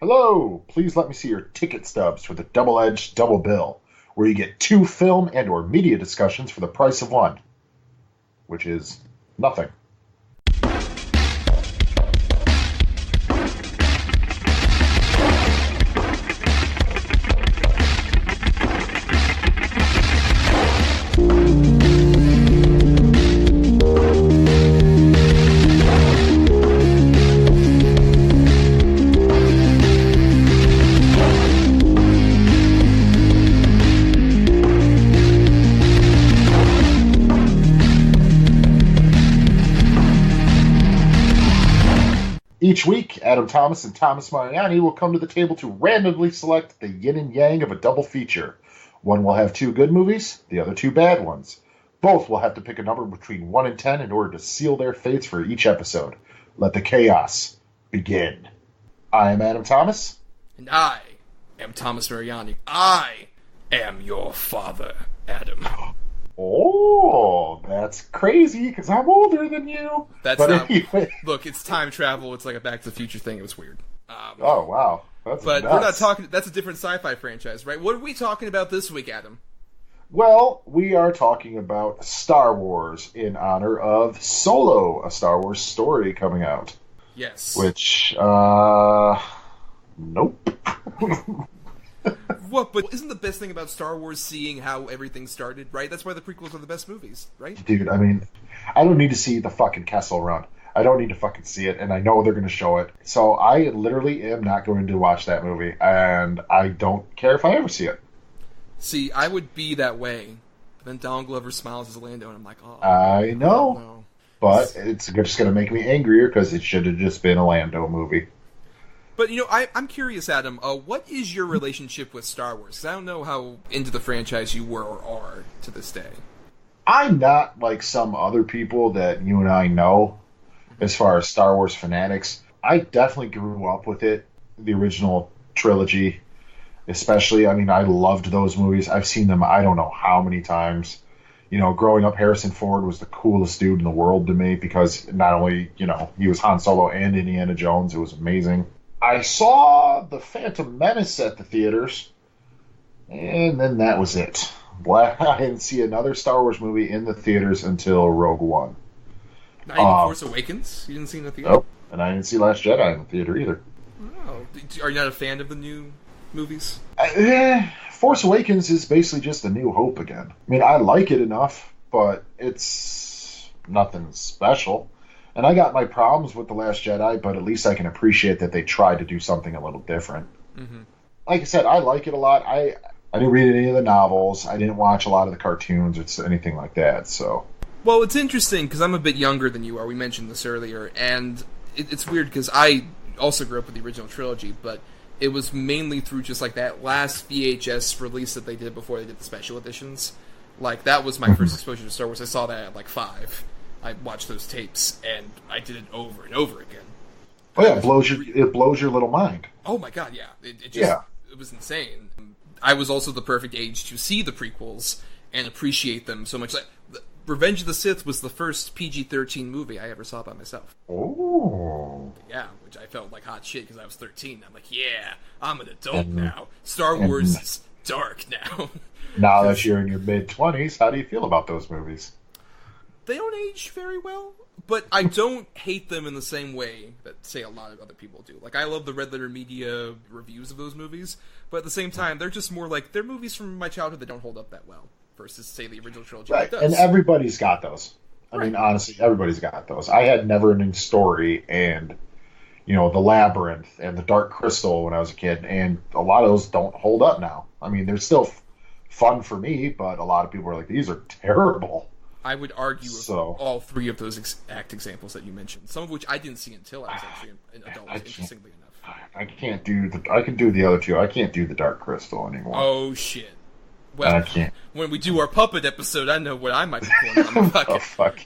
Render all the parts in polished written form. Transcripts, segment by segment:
Hello, please let me see your ticket stubs for the double-edged double bill, where you get two film and or media discussions for the price of one, which is nothing. Each week, Adam Thomas and Thomas Mariani will come to the table to randomly select the yin and yang of a double feature. One will have two good movies, the other two bad ones. Both will have to pick a number between 1 and 10 in order to seal their fates for each episode. Let the chaos begin. I am Adam Thomas. And I am Thomas Mariani. I am your father, Adam. Oh, that's crazy, because I'm older than you. Anyway. Look, it's time travel. It's like a Back to the Future thing. It was weird. Oh, wow. That's but nuts. We're not talking... That's a different sci-fi franchise, right? What are we talking about this week, Adam? Well, we are talking about Star Wars in honor of Solo, a Star Wars story coming out. Yes. Which, nope. What? But isn't the best thing about Star Wars seeing how everything started, right? That's why the prequels are the best movies, right? Dude, I mean, I don't need to see the fucking Kessel Run. I don't need to fucking see it, and I know they're going to show it. So I literally am not going to watch that movie, and I don't care if I ever see it. See, I would be that way. But then Donald Glover smiles as Lando, and I'm like, oh. I know. No. But it's just going to make me angrier, because it should have just been a Lando movie. But, you know, I'm curious, Adam, what is your relationship with Star Wars? Because I don't know how into the franchise you were or are to this day. I'm not like some other people that you and I know as far as Star Wars fanatics. I definitely grew up with it, the original trilogy, especially. I mean, I loved those movies. I've seen them I don't know how many times. You know, growing up, Harrison Ford was the coolest dude in the world to me because not only, you know, he was Han Solo and Indiana Jones. It was amazing. I saw The Phantom Menace at the theaters, and then that was it. I didn't see another Star Wars movie in the theaters until Rogue One. Not even Force Awakens? You didn't see it in the theater? Nope. And I didn't see Last Jedi in the theater either. Oh. Are you not a fan of the new movies? Force Awakens is basically just a New Hope again. I mean, I like it enough, but it's nothing special. And I got my problems with The Last Jedi, but at least I can appreciate that they tried to do something a little different. Mm-hmm. Like I said, I like it a lot. I didn't read any of the novels. I didn't watch a lot of the cartoons or anything like that. So, well, it's interesting because I'm a bit younger than you are. We mentioned this earlier, and it's weird because I also grew up with the original trilogy, but it was mainly through just like that last VHS release that they did before they did the special editions. Like, that was my first exposure to Star Wars. I saw that at like 5. I watched those tapes, and I did it over and over again. Oh yeah, it blows your little mind. Oh my god, yeah. It was insane. I was also the perfect age to see the prequels and appreciate them so much. Like, Revenge of the Sith was the first PG-13 movie I ever saw by myself. Oh. Yeah, which I felt like hot shit because I was 13. I'm like, yeah, I'm an adult now. Star Wars is dark now. Now that you're in your mid-20s, how do you feel about those movies? They don't age very well, but I don't hate them in the same way that, say, a lot of other people do. Like, I love the Red Letter Media reviews of those movies, but at the same time, they're just more like, they're movies from my childhood that don't hold up that well, versus, say, the original trilogy. Right, and everybody's got those. I mean, honestly, everybody's got those. I had Neverending Story and, you know, The Labyrinth and The Dark Crystal when I was a kid, and a lot of those don't hold up now. I mean, they're still fun for me, but a lot of people are like, these are terrible. I would argue with all three of those exact examples that you mentioned, some of which I didn't see until I was actually an adult, interestingly enough. I can't do I can do the other two. I can't do The Dark Crystal anymore. Oh, shit. Well, I can't. When we do our puppet episode, I know what I might be pulling on the bucket. Oh, fuck.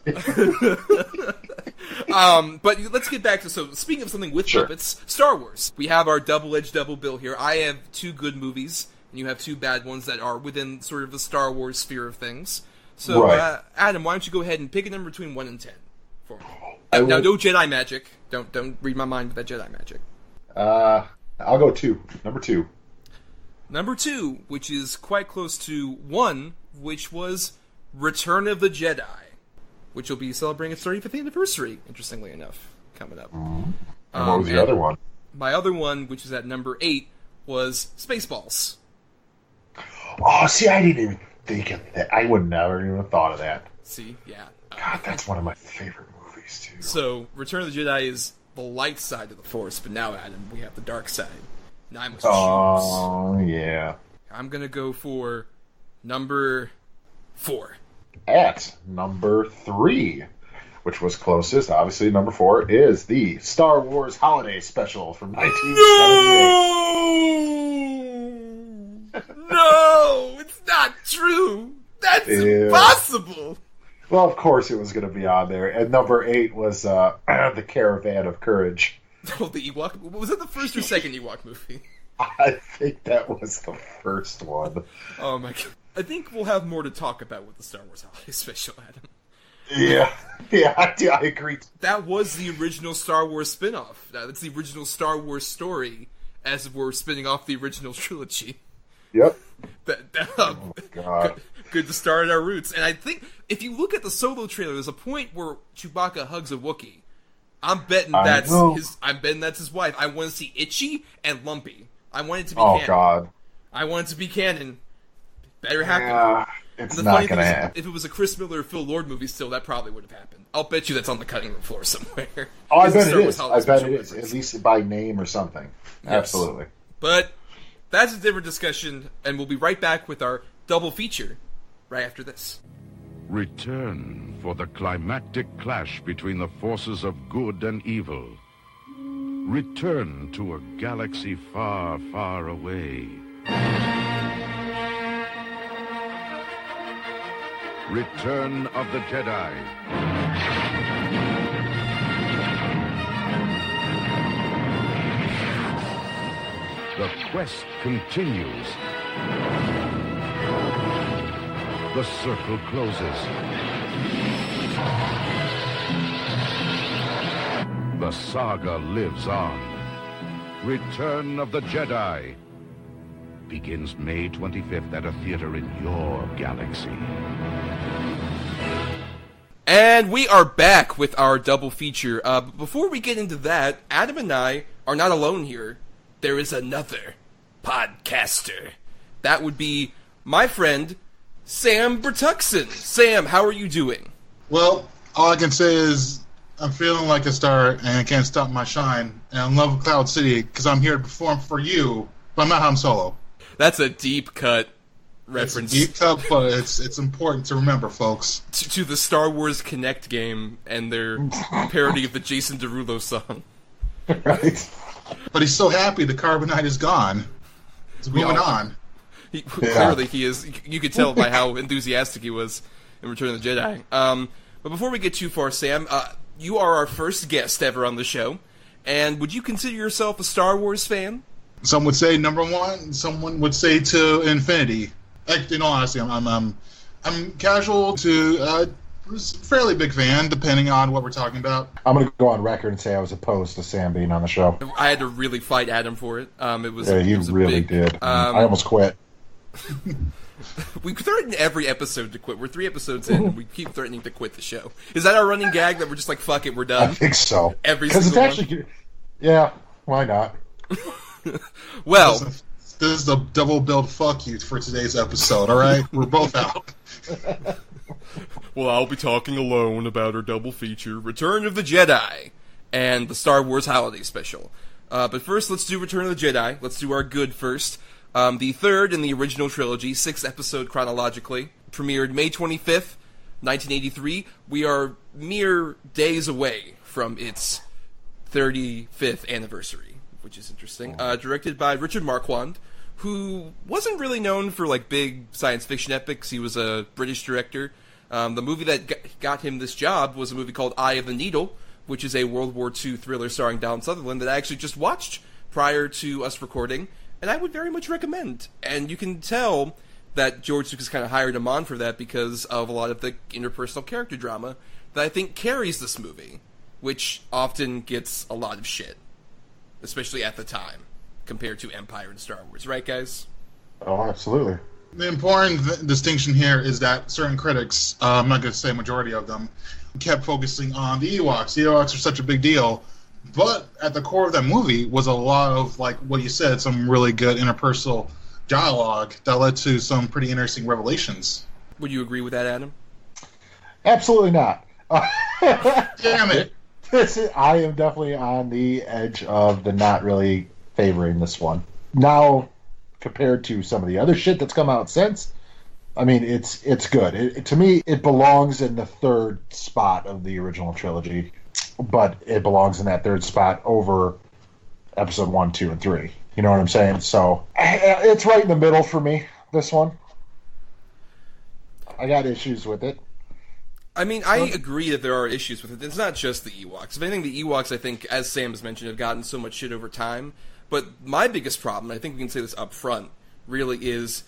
But let's get back to, so speaking of something with puppets, Star Wars. We have our double-edged double bill here. I have 2 good movies, and you have 2 bad ones that are within sort of the Star Wars sphere of things. So, Adam, why don't you go ahead and pick a number between 1 and 10 for me. Now, no Jedi magic. Don't read my mind with that Jedi magic. I'll go 2. Number 2. Number 2, which is quite close to 1, which was Return of the Jedi, which will be celebrating its 35th anniversary, interestingly enough, coming up. Mm-hmm. And what was your other one? My other one, which is at number 8, was Spaceballs. Oh, see, I didn't even think of that. I would never even have thought of that. See, yeah. God, that's one of my favorite movies, too. So, Return of the Jedi is the light side of the Force, but now, Adam, we have the dark side. Now I must choose. Oh, yeah. I'm gonna go for number 4. At number 3, which was closest, obviously, number 4, is the Star Wars Holiday Special from 1978. No, it's not true. That's impossible. Well, of course it was going to be on there. And number 8 was The Caravan of Courage. Oh, the Ewok. Was it the first or second Ewok movie? I think that was the first one. Oh my god. I think we'll have more to talk about with the Star Wars Holiday Special, Adam. Yeah, I agree. That was the original Star Wars spin-off. That's the original Star Wars story, as if we're spinning off the original trilogy. Yep. Oh my god. Good to start our roots. And I think, if you look at the Solo trailer, there's a point where Chewbacca hugs a Wookiee. I'm betting that's his wife. I want to see Itchy and Lumpy. I want it to be canon. Oh god. I want it to be canon. Better happen. Yeah, it's not gonna happen. If it was a Chris Miller or Phil Lord movie still, that probably would have happened. I'll bet you that's on the cutting room floor somewhere. Oh, I bet it is. I bet it is. At least by name or something. Yes. Absolutely. But that's a different discussion, and we'll be right back with our double feature right after this. Return for the climactic clash between the forces of good and evil. Return to a galaxy far, far away. Return of the Jedi. The quest continues. The circle closes. The saga lives on. Return of the Jedi begins May 25th at a theater in your galaxy. And we are back with our double feature. But before we get into that, Adam and I are not alone here. There is another podcaster. That would be my friend, Sam Brutuxan. Sam, how are you doing? Well, all I can say is I'm feeling like a star and I can't stop my shine. And I love Cloud City because I'm here to perform for you, but I'm not Han Solo. That's a deep cut reference. It's a deep cut, but it's important to remember, folks. To the Star Wars Connect game and their parody of the Jason Derulo song. Right. But he's so happy the carbonite is gone. It's moving on. Clearly he is. You could tell by how enthusiastic he was in Return of the Jedi. But before we get too far, Sam, you are our first guest ever on the show. And would you consider yourself a Star Wars fan? Some would say number one. Someone would say to infinity. In all honesty, I'm casual to fairly big fan, depending on what we're talking about. I'm going to go on record and say I was opposed to Sam being on the show. I had to really fight Adam for it. You really did. I almost quit. We threaten every episode to quit. We're 3 episodes in, and we keep threatening to quit the show. Is that our running gag that we're just like, fuck it, we're done? I think so. Every single one? Actually, yeah, why not? Well, this is the double build fuck you for today's episode, alright? We're both out. Well, I'll be talking alone about our double feature, Return of the Jedi, and the Star Wars Holiday Special. But first, let's do Return of the Jedi. Let's do our good first. The third in the original trilogy, 6th episode chronologically, premiered May 25th, 1983. We are mere days away from its 35th anniversary, which is interesting. Directed by Richard Marquand, who wasn't really known for like big science fiction epics. He was a British director. The movie that got him this job was a movie called Eye of the Needle, which is a World War II thriller starring Donald Sutherland that I actually just watched prior to us recording, and I would very much recommend. And you can tell that George Lucas kind of hired him on for that because of a lot of the interpersonal character drama that I think carries this movie, which often gets a lot of shit, especially at the time. compared to Empire and Star Wars, right, guys? Oh, absolutely. The important distinction here is that certain critics, I'm not going to say a majority of them, kept focusing on the Ewoks. The Ewoks are such a big deal, but at the core of that movie was a lot of, like what you said, some really good interpersonal dialogue that led to some pretty interesting revelations. Would you agree with that, Adam? Absolutely not. Damn it. I am definitely on the edge of the not really favoring this one. Now, compared to some of the other shit that's come out since, I mean, it's good. To me, it belongs in the third spot of the original trilogy, but it belongs in that third spot over episode 1, 2, and 3. You know what I'm saying? So it's right in the middle for me, this one. I got issues with it. I mean, I agree that there are issues with it. It's not just the Ewoks. If anything, the Ewoks, I think, as Sam has mentioned, have gotten so much shit over time. But my biggest problem, I think we can say this up front, really is,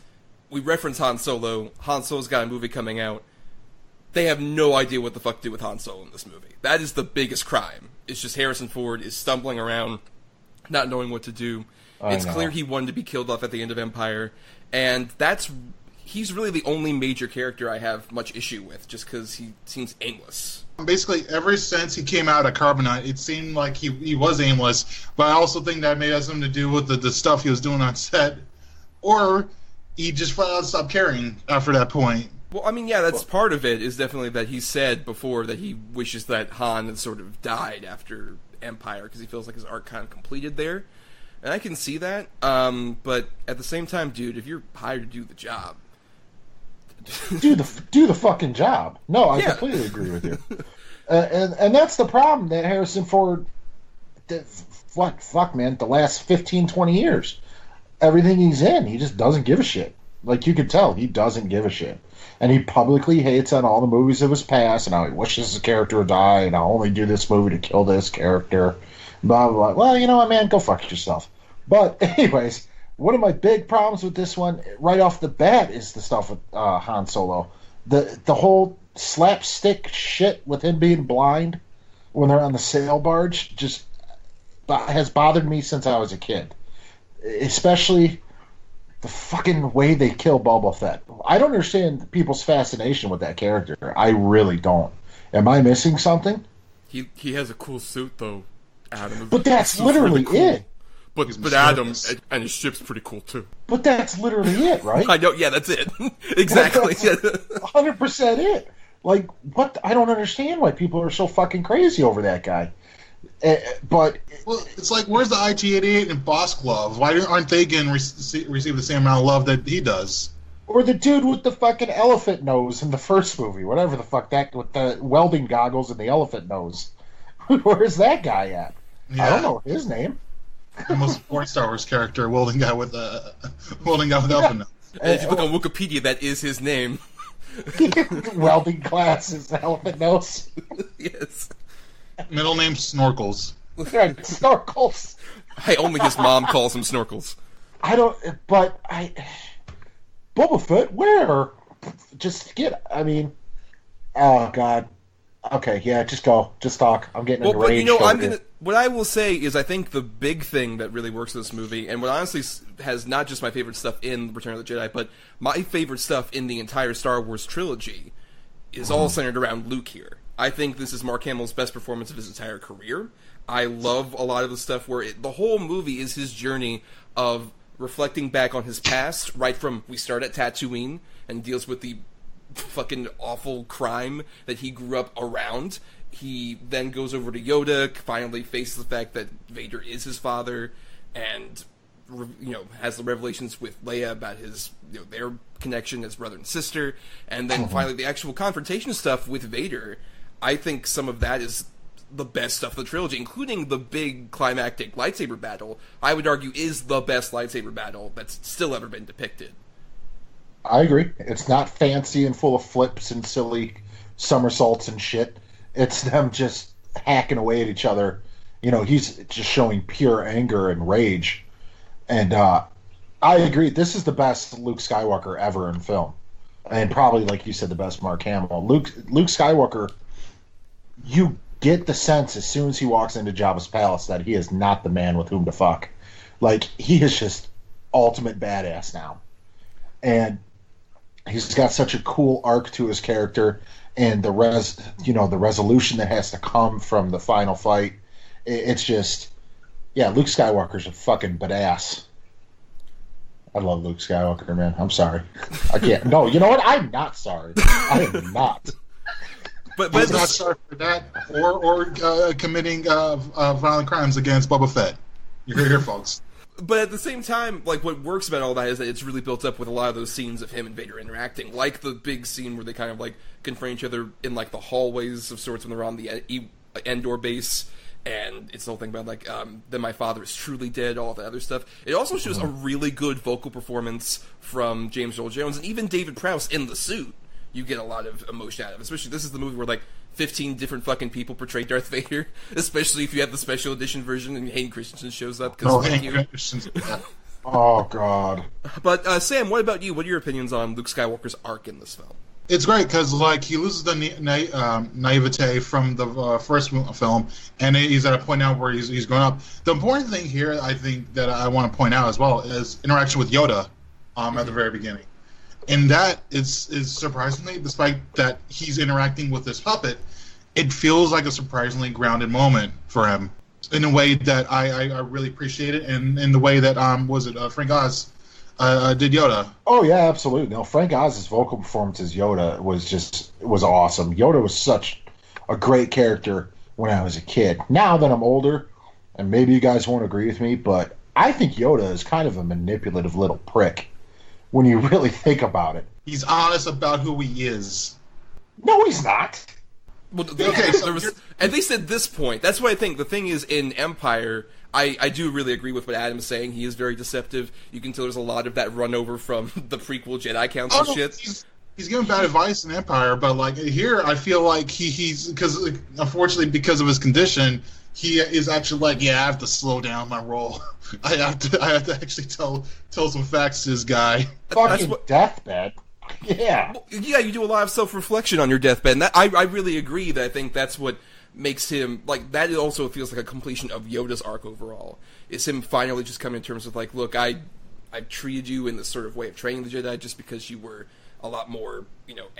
we reference Han Solo. Han Solo's got a movie coming out. They have no idea what the fuck to do with Han Solo in this movie. That is the biggest crime. It's just Harrison Ford is stumbling around, not knowing what to do. It's clear he wanted to be killed off at the end of Empire. And he's really the only major character I have much issue with, just because he seems aimless. Basically, ever since he came out of Carbonite, it seemed like he was aimless, but I also think that may have something to do with the stuff he was doing on set, or he just flat out stopped caring after that point. Well, I mean, yeah, that's part of it, is definitely that he said before that he wishes that Han had sort of died after Empire, because he feels like his arc kind of completed there. And I can see that, but at the same time, dude, if you're hired to do the job, do the fucking job. No, I completely agree with you. And that's the problem that Harrison Ford, fuck, man, the last 15, 20 years, everything he's in, he just doesn't give a shit. Like, you could tell, he doesn't give a shit. And he publicly hates on all the movies of his past, and how he wishes his character would die, and I'll only do this movie to kill this character, blah, blah, blah. Well, you know what, man, go fuck yourself. But anyways, one of my big problems with this one, right off the bat, is the stuff with Han Solo. The whole slapstick shit with him being blind when they're on the sail barge just has bothered me since I was a kid. Especially the fucking way they kill Boba Fett. I don't understand people's fascination with that character. I really don't. Am I missing something? He has a cool suit, though, Adam. But that's literally really cool. It. But Adam, and his ship's pretty cool, too. But that's literally it, right? I know, yeah, that's it. Exactly. That's 100% it. Like, what? I don't understand why people are so fucking crazy over that guy. But well, it's like, where's the IT-88 and Boss Glove? Why aren't they getting receive the same amount of love that he does? Or the dude with the fucking elephant nose in the first movie, whatever the fuck that, with the welding goggles and the elephant nose. Where's that guy at? Yeah. I don't know his name. The most important Star Wars character, welding guy with elephant nose. If you look on Wikipedia, that is his name. Welding glasses, elephant nose. Yes. Middle name Snorkels. Snorkels. Hey, only his mom calls him Snorkels. Boba Fett, where? Oh God. Okay, yeah, just go. Just talk. I'm getting enraged. What I will say is I think the big thing that really works in this movie, and what honestly has not just my favorite stuff in Return of the Jedi, but my favorite stuff in the entire Star Wars trilogy, is all centered around Luke here. I think this is Mark Hamill's best performance of his entire career. I love a lot of the stuff where the whole movie is his journey of reflecting back on his past, right from we start at Tatooine and deals with the fucking awful crime that he grew up around. He then goes over to Yoda, finally faces the fact that Vader is his father, and has the revelations with Leia about his their connection as brother and sister, and then finally the actual confrontation stuff with Vader. I think some of that is the best stuff of the trilogy, including the big climactic lightsaber battle. I would argue is the best lightsaber battle that's still ever been depicted. I agree. It's not fancy and full of flips and silly somersaults and shit. It's them just hacking away at each other. He's just showing pure anger and rage. And I agree. This is the best Luke Skywalker ever in film. And probably, like you said, the best Mark Hamill. Luke Skywalker, you get the sense as soon as he walks into Jabba's palace that he is not the man with whom to fuck. Like, he is just ultimate badass now. And he's got such a cool arc to his character, and the resolution that has to come from the final fight. It's just, yeah, Luke Skywalker's a fucking badass. I love Luke Skywalker, man. I'm sorry. I can't. No, you know what? I'm not sorry. I am not. But he's not sorry for that, or committing violent crimes against Boba Fett. You're here, folks. But at the same time, like, what works about all that is that it's really built up with a lot of those scenes of him and Vader interacting, like the big scene where they kind of, like, confront each other in, like, the hallways of sorts when they're on the Endor base, and it's the whole thing about, like, then my father is truly dead, all that other stuff. It also shows a really good vocal performance from James Earl Jones, and even David Prowse in the suit. You get a lot of emotion out of it. Especially, this is the movie where, like, 15 different fucking people portray Darth Vader, especially if you have the special edition version and Hayden Christensen shows up. Oh, God. But, Sam, what about you? What are your opinions on Luke Skywalker's arc in this film? It's great because, like, he loses the naivete from the first film, and he's at a point now where he's grown up. The important thing here, I think, that I want to point out as well is interaction with Yoda at the very beginning. And that is surprisingly, despite that he's interacting with this puppet, it feels like a surprisingly grounded moment for him in a way that I really appreciate it, and in the way that Frank Oz did Yoda. Oh yeah, absolutely. No, Frank Oz's vocal performance as Yoda was awesome. Yoda was such a great character when I was a kid. Now that I'm older, and maybe you guys won't agree with me, but I think Yoda is kind of a manipulative little prick when you really think about it. He's honest about who he is. No, he's not. Well, okay, so at least at this point, that's what I think. The thing is, in Empire, I do really agree with what Adam's saying. He is very deceptive. You can tell there's a lot of that run over from the prequel Jedi Council shit. He's giving bad advice in Empire, but like here, I feel like he's because unfortunately because of his condition, he is actually like, yeah, I have to slow down my role. I have to actually tell some facts to this guy. Fucking deathbed. Yeah. Well, yeah, you do a lot of self-reflection on your deathbed, and that, I really agree that I think that's what makes him, like, that also feels like a completion of Yoda's arc overall. It's him finally just coming to terms with, like, look, I treated you in this sort of way of training the Jedi just because you were a lot more,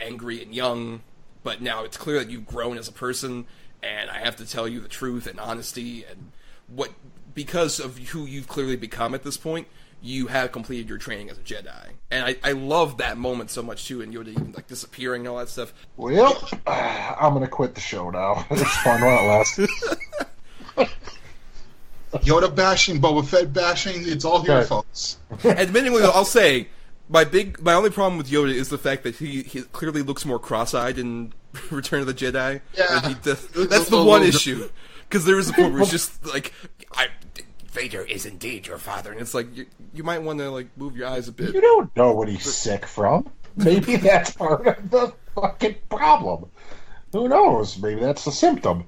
angry and young, but now it's clear that you've grown as a person, and I have to tell you the truth and honesty, and because of who you've clearly become at this point, you have completed your training as a Jedi. And I love that moment so much, too, and Yoda even, like, disappearing and all that stuff. Well, I'm going to quit the show now. It's fun while it lasts. Yoda bashing, Boba Fett bashing, it's all here, folks. Admittingly, I'll say, my only problem with Yoda is the fact that he clearly looks more cross-eyed in Return of the Jedi. Yeah. That's the one issue. Because there is a point where it's just, like, Vader is indeed your father, and it's like you might want to like move your eyes a bit. You don't know what he's sick from. Maybe that's part of the fucking problem. Who knows? Maybe that's the symptom.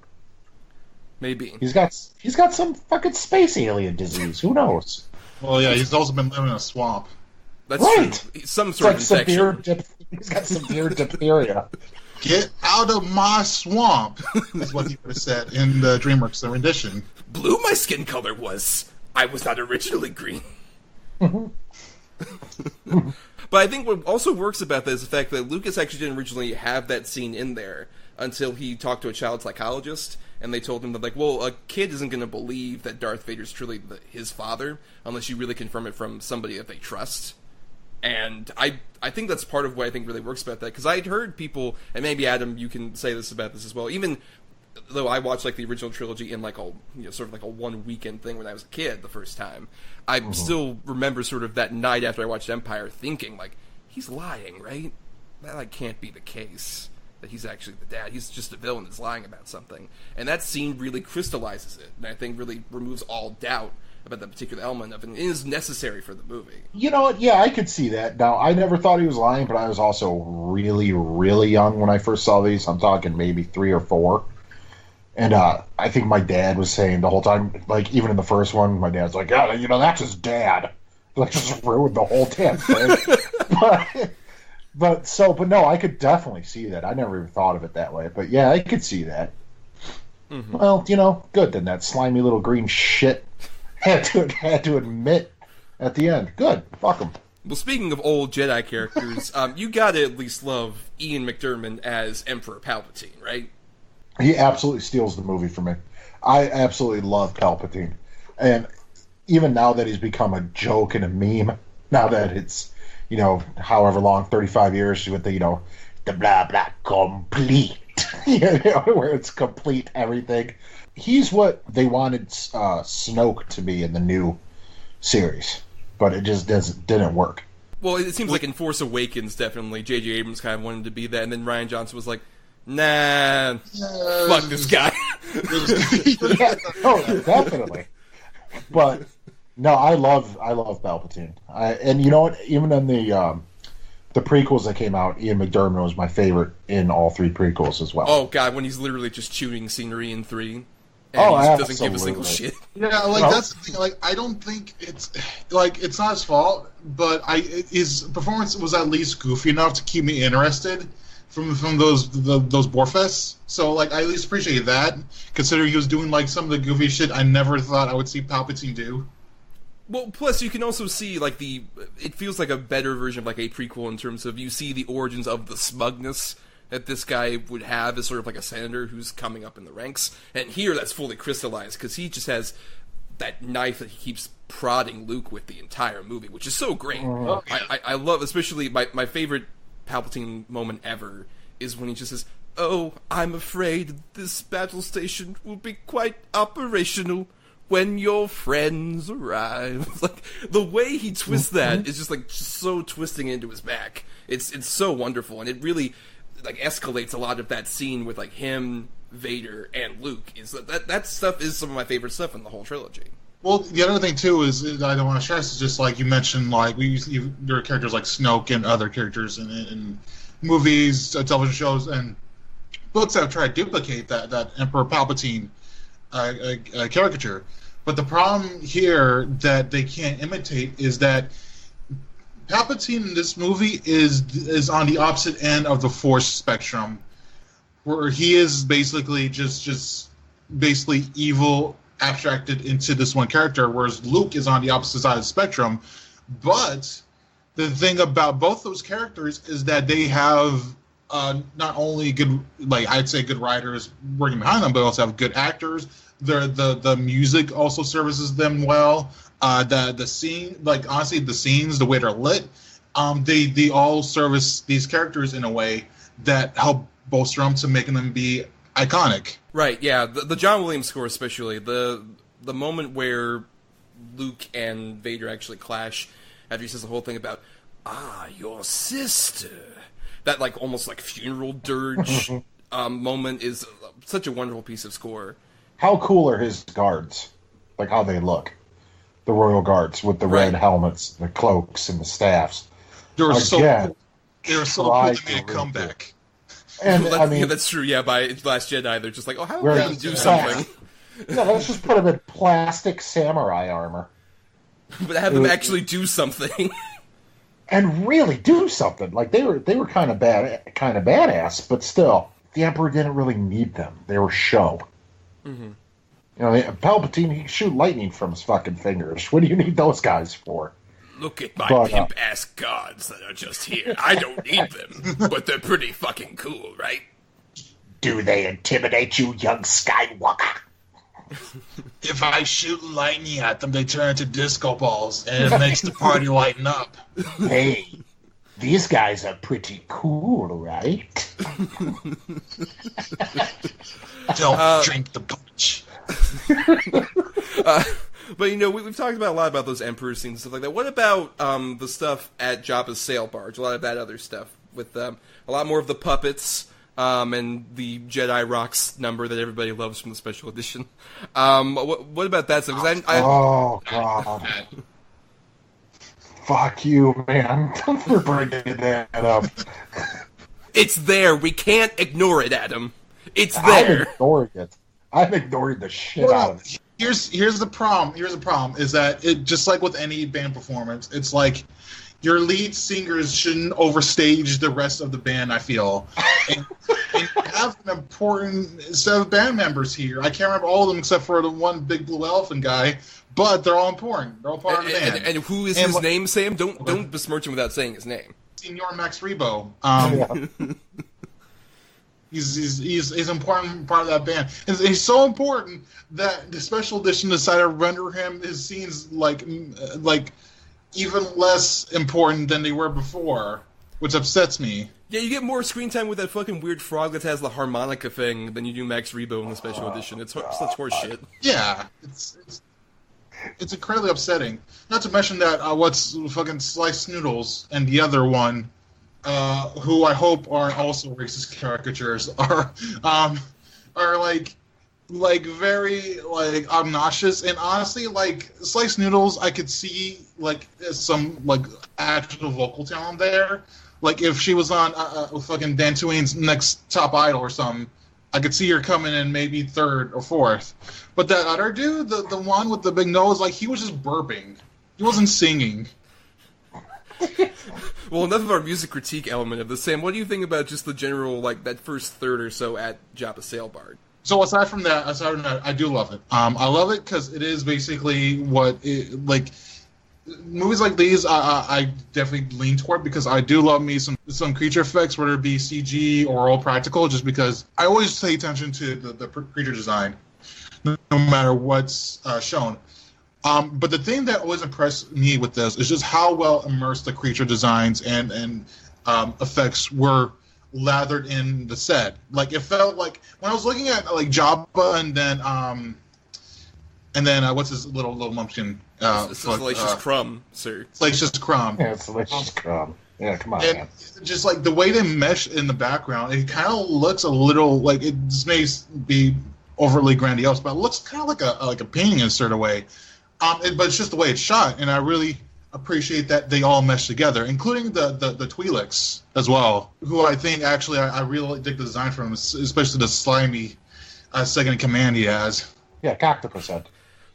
Maybe he's got some fucking space alien disease. Who knows? Well, yeah, he's also been living in a swamp. That's right. True. Some sort of infection. He's got severe diphtheria. Get out of my swamp, is what he would have said in the DreamWorks rendition. Blue my skin color was. I was not originally green. But I think what also works about that is the fact that Lucas actually didn't originally have that scene in there until he talked to a child psychologist, and they told him that, like, well, a kid isn't going to believe that Darth Vader's truly his father unless you really confirm it from somebody that they trust. And I think that's part of what I think really works about that, because I'd heard people, and maybe Adam, you can say this about this as well, even though I watched like the original trilogy in like a sort of like a one weekend thing when I was a kid the first time, I still remember sort of that night after I watched Empire thinking like, he's lying, right? That like can't be the case, that he's actually the dad. He's just a villain that's lying about something. And that scene really crystallizes it, and I think really removes all doubt about that particular element of it, and it is necessary for the movie. You know what? Yeah, I could see that. Now, I never thought he was lying, but I was also really, really young when I first saw these. I'm talking maybe 3 or 4. And I think my dad was saying the whole time, like, even in the first one, my dad's like, yeah, that's his dad. Like, just ruined the whole damn thing. but no, I could definitely see that. I never even thought of it that way. But yeah, I could see that. Mm-hmm. Well, good then, that slimy little green shit. had to admit at the end. Good, fuck him. Well, speaking of old Jedi characters, you gotta at least love Ian McDiarmid as Emperor Palpatine, right? He absolutely steals the movie for me. I absolutely love Palpatine. And even now that he's become a joke and a meme, now that it's, however long, 35 years with the, the blah, blah, complete, where it's complete everything. He's what they wanted Snoke to be in the new series, but it just didn't work. Well, it seems like in Force Awakens, definitely, J.J. Abrams kind of wanted to be that, and then Rian Johnson was like, nah, fuck this guy. Yeah, no, definitely. But no, I love Palpatine. And you know what? Even in the prequels that came out, Ian McDiarmid was my favorite in all three prequels as well. Oh god, when he's literally just chewing scenery in 3, and he doesn't give a single shit. Yeah, that's the thing. I don't think it's it's not his fault, but his performance was at least goofy enough to keep me interested. From those Borefests, so I at least appreciate that, considering he was doing some of the goofy shit I never thought I would see Palpatine do. Well, plus you can also see it feels like a better version of a prequel in terms of you see the origins of the smugness that this guy would have as sort of a senator who's coming up in the ranks, and here that's fully crystallized because he just has that knife that he keeps prodding Luke with the entire movie, which is so great. I love, especially my favorite Palpatine moment ever is when he just says, "Oh, I'm afraid this battle station will be quite operational when your friends arrive." The way he twists that is just so twisting into his back. It's so wonderful, and it really escalates a lot of that scene with him, Vader, and Luke. Is that stuff is some of my favorite stuff in the whole trilogy. Well, the other thing too is that I don't want to stress is just you mentioned there are characters like Snoke and other characters in movies, television shows, and books that have tried to duplicate that Emperor Palpatine caricature. But the problem here that they can't imitate is that Palpatine in this movie is on the opposite end of the Force spectrum, where he is basically just basically evil abstracted into this one character, whereas Luke is on the opposite side of the spectrum. But the thing about both those characters is that they have not only good, I'd say good writers working behind them, but also have good actors. The music also services them well. The scene, honestly, the scenes, the way they're lit, they all service these characters in a way that help bolster them to making them be iconic. Right, yeah. The John Williams score especially, the moment where Luke and Vader actually clash after he says the whole thing about, your sister. That almost funeral dirge moment is such a wonderful piece of score. How cool are his guards? How they look. The Royal Guards with the red helmets, the cloaks, and the staffs. They were so cool. They were so cool they made a comeback. And yeah, that's true. Yeah, by Last Jedi, they're just how are we going to do something? No, let's just put them in plastic samurai armor. But have them actually do something. And really do something. They were kind of badass, but still, the Emperor didn't really need them. They were show. Mm-hmm. Palpatine, he can shoot lightning from his fucking fingers. What do you need those guys for? Look at my pimp-ass gods that are just here. I don't need them, but they're pretty fucking cool, right? Do they intimidate you, young Skywalker? If I shoot lightning at them, they turn into disco balls, and it makes the party lighten up. Hey, these guys are pretty cool, right? Don't drink the punch. But we've talked about a lot about those Emperor scenes and stuff like that. What about the stuff at Jabba's sail barge? A lot of that other stuff with a lot more of the puppets and the Jedi Rocks number that everybody loves from the special edition. What about that stuff? Oh God! Fuck you, man! Don't bringing that up. It's there. We can't ignore it, Adam. It's there. I'm ignoring it. I'm ignoring the shit out of it. Here's the problem. Here's the problem is that it just like with any band performance, it's like your lead singers shouldn't overstage the rest of the band, I feel. And you have an important set of band members here. I can't remember all of them except for the one big blue elephant guy, but they're all important. They're all part of the band. And who is his name, Sam? Don't besmirch him without saying his name. Senor Max Rebo. He's an important part of that band. And he's so important that the special edition decided to render his scenes like even less important than they were before, which upsets me. Yeah, you get more screen time with that fucking weird frog that has the harmonica thing than you do Max Rebo in the special edition. It's such horse shit. Yeah, it's incredibly upsetting. Not to mention that what's fucking Sliced Noodles and the other one, who I hope are also racist caricatures, are like very like obnoxious, and honestly, like Sliced Noodles, I could see like some like actual vocal talent there. Like if she was on fucking Dan Twain's Next Top Idol or something, I could see her coming in maybe third or fourth. But that other dude, the one with the big nose, like he was just burping. He wasn't singing. Well, enough of our music critique element of this. Sam, what do you think about just the general, like, that first third or so at Jabba Sailbard? So aside from that, I do love it. I love it because it is basically like movies like these. I definitely lean toward because I do love me some creature effects, whether it be CG or all practical. Just because I always pay attention to the creature design, no matter what's shown. But the thing that always impressed me with this is just how well immersed the creature designs and effects were lathered in the set. Like it felt like when I was looking at like Jabba and then what's his little mumpkin? Salacious Crumb, sir. Salacious Crumb. Yeah, Salacious Crumb. Yeah, come on, and man. Just like the way they mesh in the background, it kind of looks a little like it just may be overly grandiose, but it looks kind of like a painting in a certain way. But it's just the way it's shot, and I really appreciate that they all mesh together, including the Twi'leks as well, who I think actually I really dig the design for him, especially the slimy second in command he has. Yeah, Coctopus.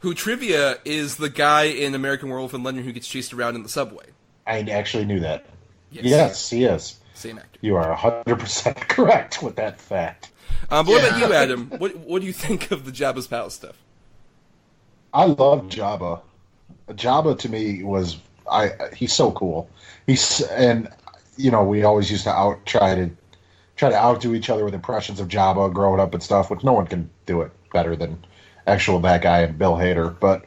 Who, trivia, is the guy in American Werewolf in London who gets chased around in the subway. I actually knew that. Yes, he is. Same actor. You are 100% correct with that fact. But what about you, Adam? What do you think of the Jabba's Palace stuff? I love Jabba. Jabba to me was he's so cool. And we always used to try to outdo each other with impressions of Jabba growing up and stuff, which no one can do it better than that guy and Bill Hader. But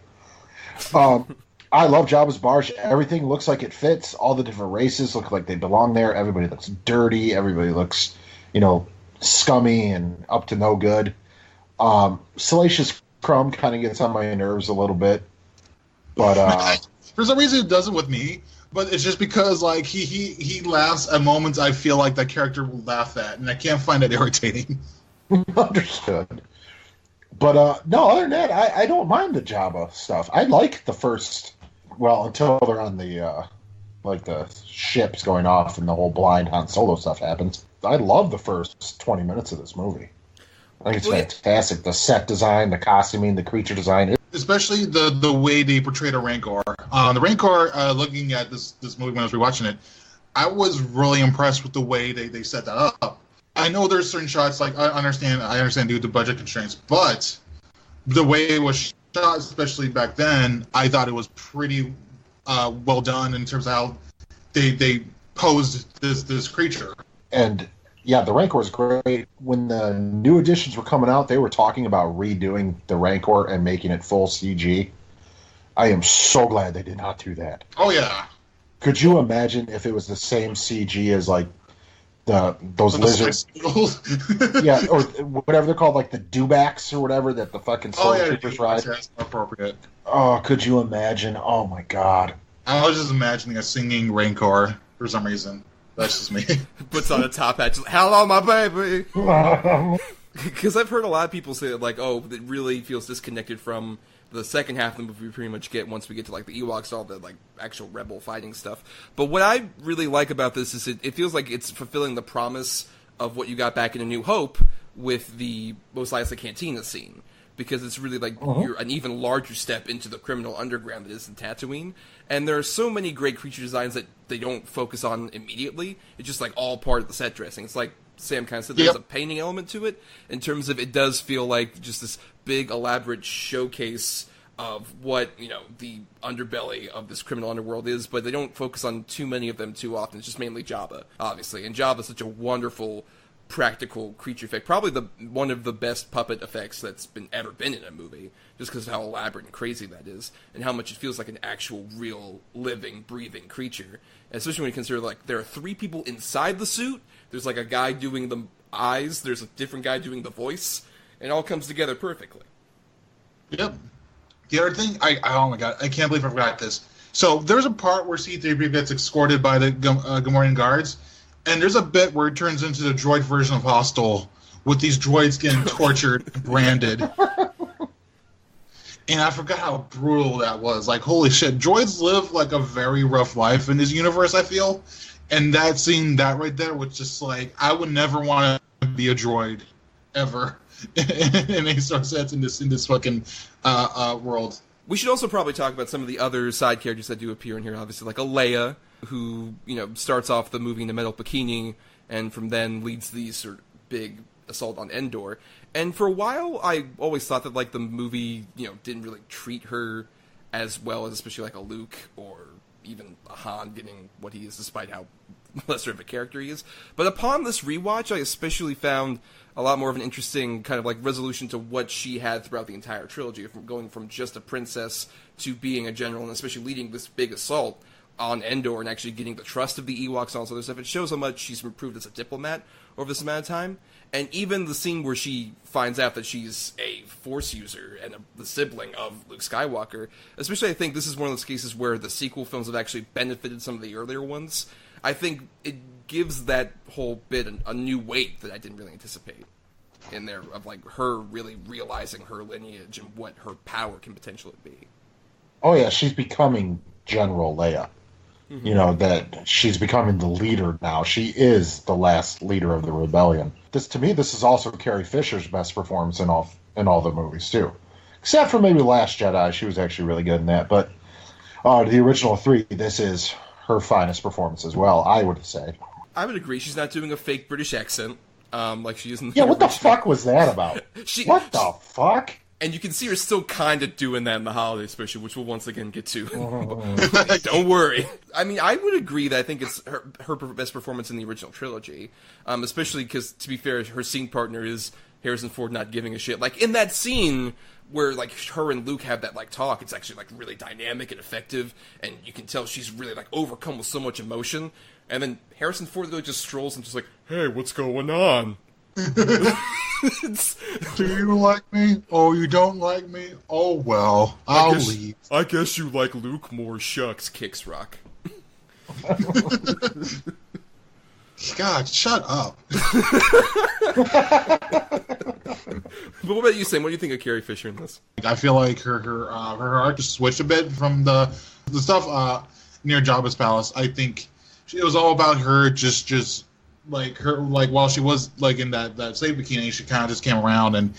I love Jabba's barge. Everything looks like it fits. All the different races look like they belong there. Everybody looks dirty. Everybody looks, scummy and up to no good. Salacious Crumb kind of gets on my nerves a little bit, but for some reason it doesn't with me. But it's just because like he laughs at moments I feel like that character will laugh at, and I can't find that irritating. Understood. But no, other than that, I don't mind the Jabba stuff. I like the first, until they're on the the ships going off and the whole blind Han Solo stuff happens. I love the first 20 minutes of this movie. I think it's fantastic. The set design, the costuming, the creature design. Especially the way they portrayed a Rancor. The Rancor, looking at this movie when I was rewatching it, I was really impressed with the way they set that up. I know there's certain shots, like I understand due to budget constraints, but the way it was shot, especially back then, I thought it was pretty well done in terms of how they posed this creature. And yeah, the Rancor is great. When the new editions were coming out, they were talking about redoing the Rancor and making it full CG. I am so glad they did not do that. Oh, yeah. Could you imagine if it was the same CG as, like, those lizards? Yeah, or whatever they're called, like the dewbacks or whatever that the fucking stormtroopers ride. That's appropriate. Oh, could you imagine? Oh, my God. I was just imagining a singing Rancor for some reason. That's just me. Puts on a top hat. Just, hello, my baby. Because I've heard a lot of people say that, like, it really feels disconnected from the second half of the movie we pretty much get once we get to, like, the Ewoks, all the, like, actual rebel fighting stuff. But what I really like about this is it feels like it's fulfilling the promise of what you got back in A New Hope with the Mos Eisley Cantina scene. because it's really like you're an even larger step into the criminal underground that is in Tatooine. And there are so many great creature designs that they don't focus on immediately. It's just like all part of the set dressing. It's like Sam kind of said, there's a painting element to it in terms of it does feel like just this big elaborate showcase of what, you know, the underbelly of this criminal underworld is, but they don't focus on too many of them too often. It's just mainly Jabba, obviously. And Jabba's such a wonderful practical creature effect, probably one of the best puppet effects that's ever been in a movie, just because of how elaborate and crazy that is, and how much it feels like an actual, real, living, breathing creature. And especially when you consider, like, there are 3 people inside the suit. There's like a guy doing the eyes, there's a different guy doing the voice, and it all comes together perfectly. Yep. The other thing, oh my god, I can't believe I forgot this. So there's a part where C-3PO gets escorted by the Gamorrean guards, and there's a bit where it turns into the droid version of Hostel, with these droids getting tortured and branded. And I forgot how brutal that was. Like, holy shit, droids live like a very rough life in this universe, I feel. And that scene, that right there, was just like, I would never want to be a droid, ever. In any sort of sense in this fucking world. We should also probably talk about some of the other side characters that do appear in here, obviously, like a Leia, who, you know, starts off the movie in the metal bikini, and from then leads the sort of big assault on Endor. And for a while, I always thought that, like, the movie, you know, didn't really treat her as well as especially like a Luke or even a Han getting what he is, despite how lesser of a character he is. But upon this rewatch, I especially found a lot more of an interesting kind of like resolution to what she had throughout the entire trilogy, from going from just a princess to being a general, and especially leading this big assault on Endor and actually getting the trust of the Ewoks and all this other stuff. It shows how much she's improved as a diplomat over this amount of time. And even the scene where she finds out that she's a Force user and the sibling of Luke Skywalker, especially I think this is one of those cases where the sequel films have actually benefited some of the earlier ones. I think it gives that whole bit a new weight that I didn't really anticipate in there, of like her really realizing her lineage and what her power can potentially be. Oh yeah, she's becoming General Leia. Mm-hmm. You know, that she's becoming the leader now. She is the last leader of the rebellion. To me, this is also Carrie Fisher's best performance in all the movies too, except for maybe Last Jedi. She was actually really good in that. But the original 3, this is her finest performance as well, I would say. I would agree. She's not doing a fake British accent like she is in the what the fuck was that about? What the fuck? And you can see her still kind of doing that in the holiday special, which we'll once again get to. Don't worry. I mean, I would agree that I think it's her best performance in the original trilogy, especially because, to be fair, her scene partner is Harrison Ford not giving a shit. Like, in that scene where, like, her and Luke have that, like, talk, it's actually, like, really dynamic and effective, and you can tell she's really, like, overcome with so much emotion. And then Harrison Ford really just strolls and just like, hey, what's going on? Do you like me? Oh, you don't like me? Oh, well, I'll leave. I guess you like Luke more, shucks, kicks rock. God, shut up. But what about you, Sam? What do you think of Carrie Fisher in this? I feel like her arc just switched a bit from the stuff near Jabba's palace. I think it was all about her just like her, like while she was like in that slave bikini, she kind of just came around and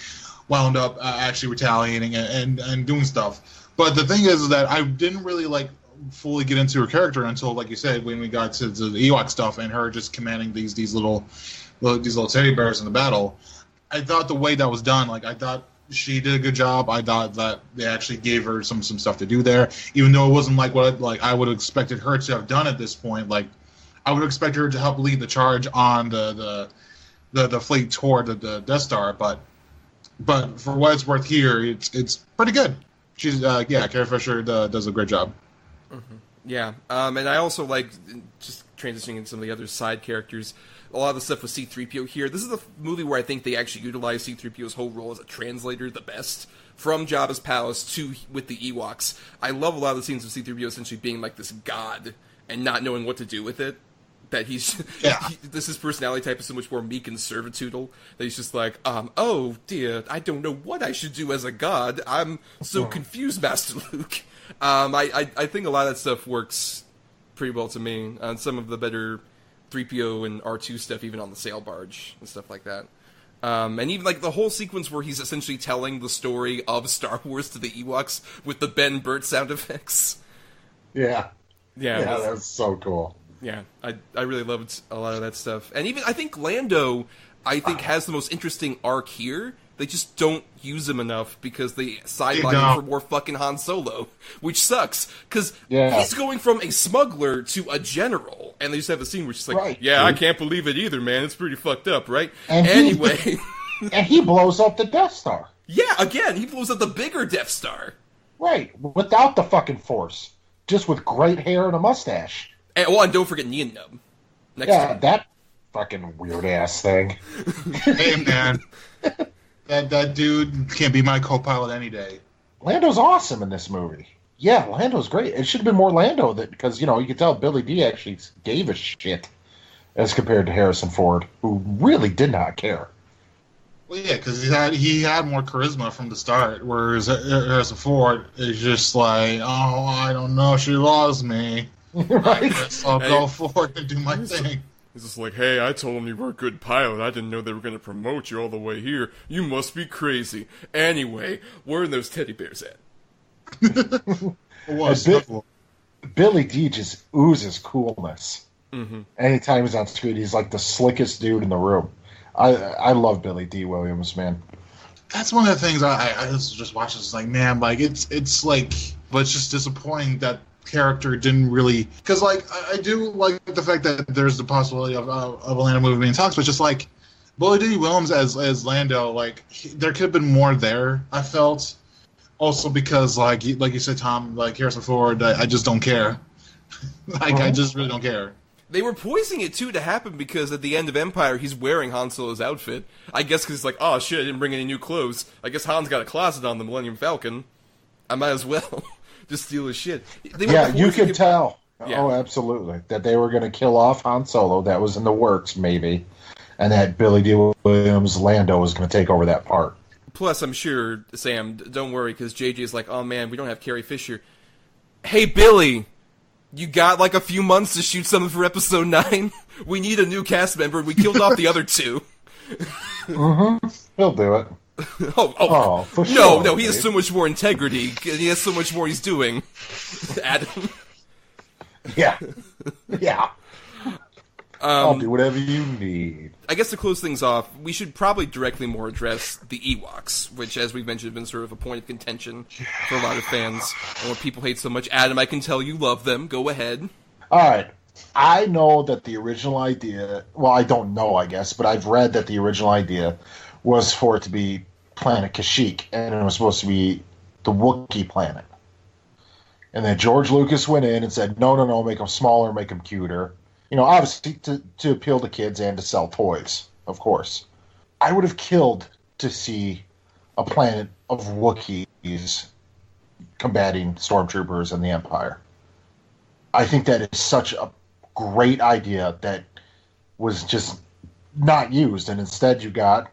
wound up actually retaliating and doing stuff. But the thing is that I didn't really like fully get into her character until, like you said, when we got to the Ewok stuff and her just commanding these little teddy bears in the battle. I thought the way that was done, like I thought she did a good job. I thought that they actually gave her some stuff to do there, even though it wasn't like what I would have expected her to have done at this point. Like I would expect her to help lead the charge on the fleet toward the Death Star, but for what it's worth here, it's pretty good. She's Carrie Fisher does a great job. Mm-hmm. Yeah, and I also like just transitioning into some of the other side characters. A lot of the stuff with C-3PO here. This is the movie where I think they actually utilize C-3PO's whole role as a translator the best, from Jabba's palace to with the Ewoks. I love a lot of the scenes of C-3PO essentially being like this god and not knowing what to do with it. That his personality type is so much more meek and servitudal that he's just like, oh dear, I don't know what I should do as a god. I'm so confused, Master Luke. I think a lot of that stuff works pretty well to me. Some of the better 3PO and R2 stuff, even on the sail barge and stuff like that. And even like the whole sequence where he's essentially telling the story of Star Wars to the Ewoks with the Ben Burt sound effects. Yeah. Yeah, that's so cool. Yeah, I really loved a lot of that stuff. And even, I think Lando, has the most interesting arc here. They just don't use him enough because they sideline him for more fucking Han Solo, which sucks. Because he's going from a smuggler to a general, and they just have a scene where she's like, I can't believe it either, man. It's pretty fucked up, right? And anyway. And he blows up the Death Star. Yeah, again, he blows up the bigger Death Star. Right, without the fucking Force. Just with great hair and a mustache. And don't forget Nien Nunb. That fucking weird-ass thing. Hey, man. That dude can't be my co-pilot any day. Lando's awesome in this movie. Yeah, Lando's great. It should have been more Lando because, you could tell Billy D actually gave a shit as compared to Harrison Ford, who really did not care. Well, yeah, because he had more charisma from the start, whereas Harrison Ford is just like, oh, I don't know, she lost me. Right? I guess I'll go forward and do my thing. He's just like, hey, I told them you were a good pilot. I didn't know they were going to promote you all the way here. You must be crazy. Anyway, where are those teddy bears at? Billy D just oozes coolness. Mm-hmm. Anytime he's on screen, he's like the slickest dude in the room. I love Billy D. Williams, man. That's one of the things I just watched. It's like, man, like it's like, but it's just disappointing that character didn't really, because like I do like the fact that there's the possibility of a Lando movie being talks, but just like Billy D. Williams as Lando, like there could have been more there. I felt also because like you said, Tom, like Harrison Ford, I just don't care. I just really don't care. They were poising it, too, to happen because at the end of Empire, he's wearing Han Solo's outfit. I guess because he's like, oh, shit, I didn't bring any new clothes. I guess Han's got a closet on the Millennium Falcon. I might as well just steal his shit. You could tell. Yeah. Oh, absolutely. That they were going to kill off Han Solo. That was in the works, maybe. And that Billy D. Williams, Lando, was going to take over that part. Plus, I'm sure, Sam, don't worry, because JJ's like, oh, man, we don't have Carrie Fisher. Hey, Billy! You got like a few months to shoot something for episode 9? We need a new cast member, and we killed off the other 2. Mm-hmm. He'll do it. For sure. No, he has so much more integrity. He has so much more he's doing. Adam. Yeah. I'll do whatever you need. I guess to close things off, we should probably directly more address the Ewoks, which, as we've mentioned, have been sort of a point of contention for a lot of fans, and what people hate so much. Adam, I can tell you love them. Go ahead. All right. I know that the original idea, well, I don't know, I guess, but I've read that the original idea was for it to be planet Kashyyyk, and it was supposed to be the Wookiee planet. And then George Lucas went in and said, no, make them smaller, make them cuter. Obviously to appeal to kids and to sell toys, of course. I would have killed to see a planet of Wookiees combating stormtroopers and the Empire. I think that is such a great idea that was just not used, and instead you got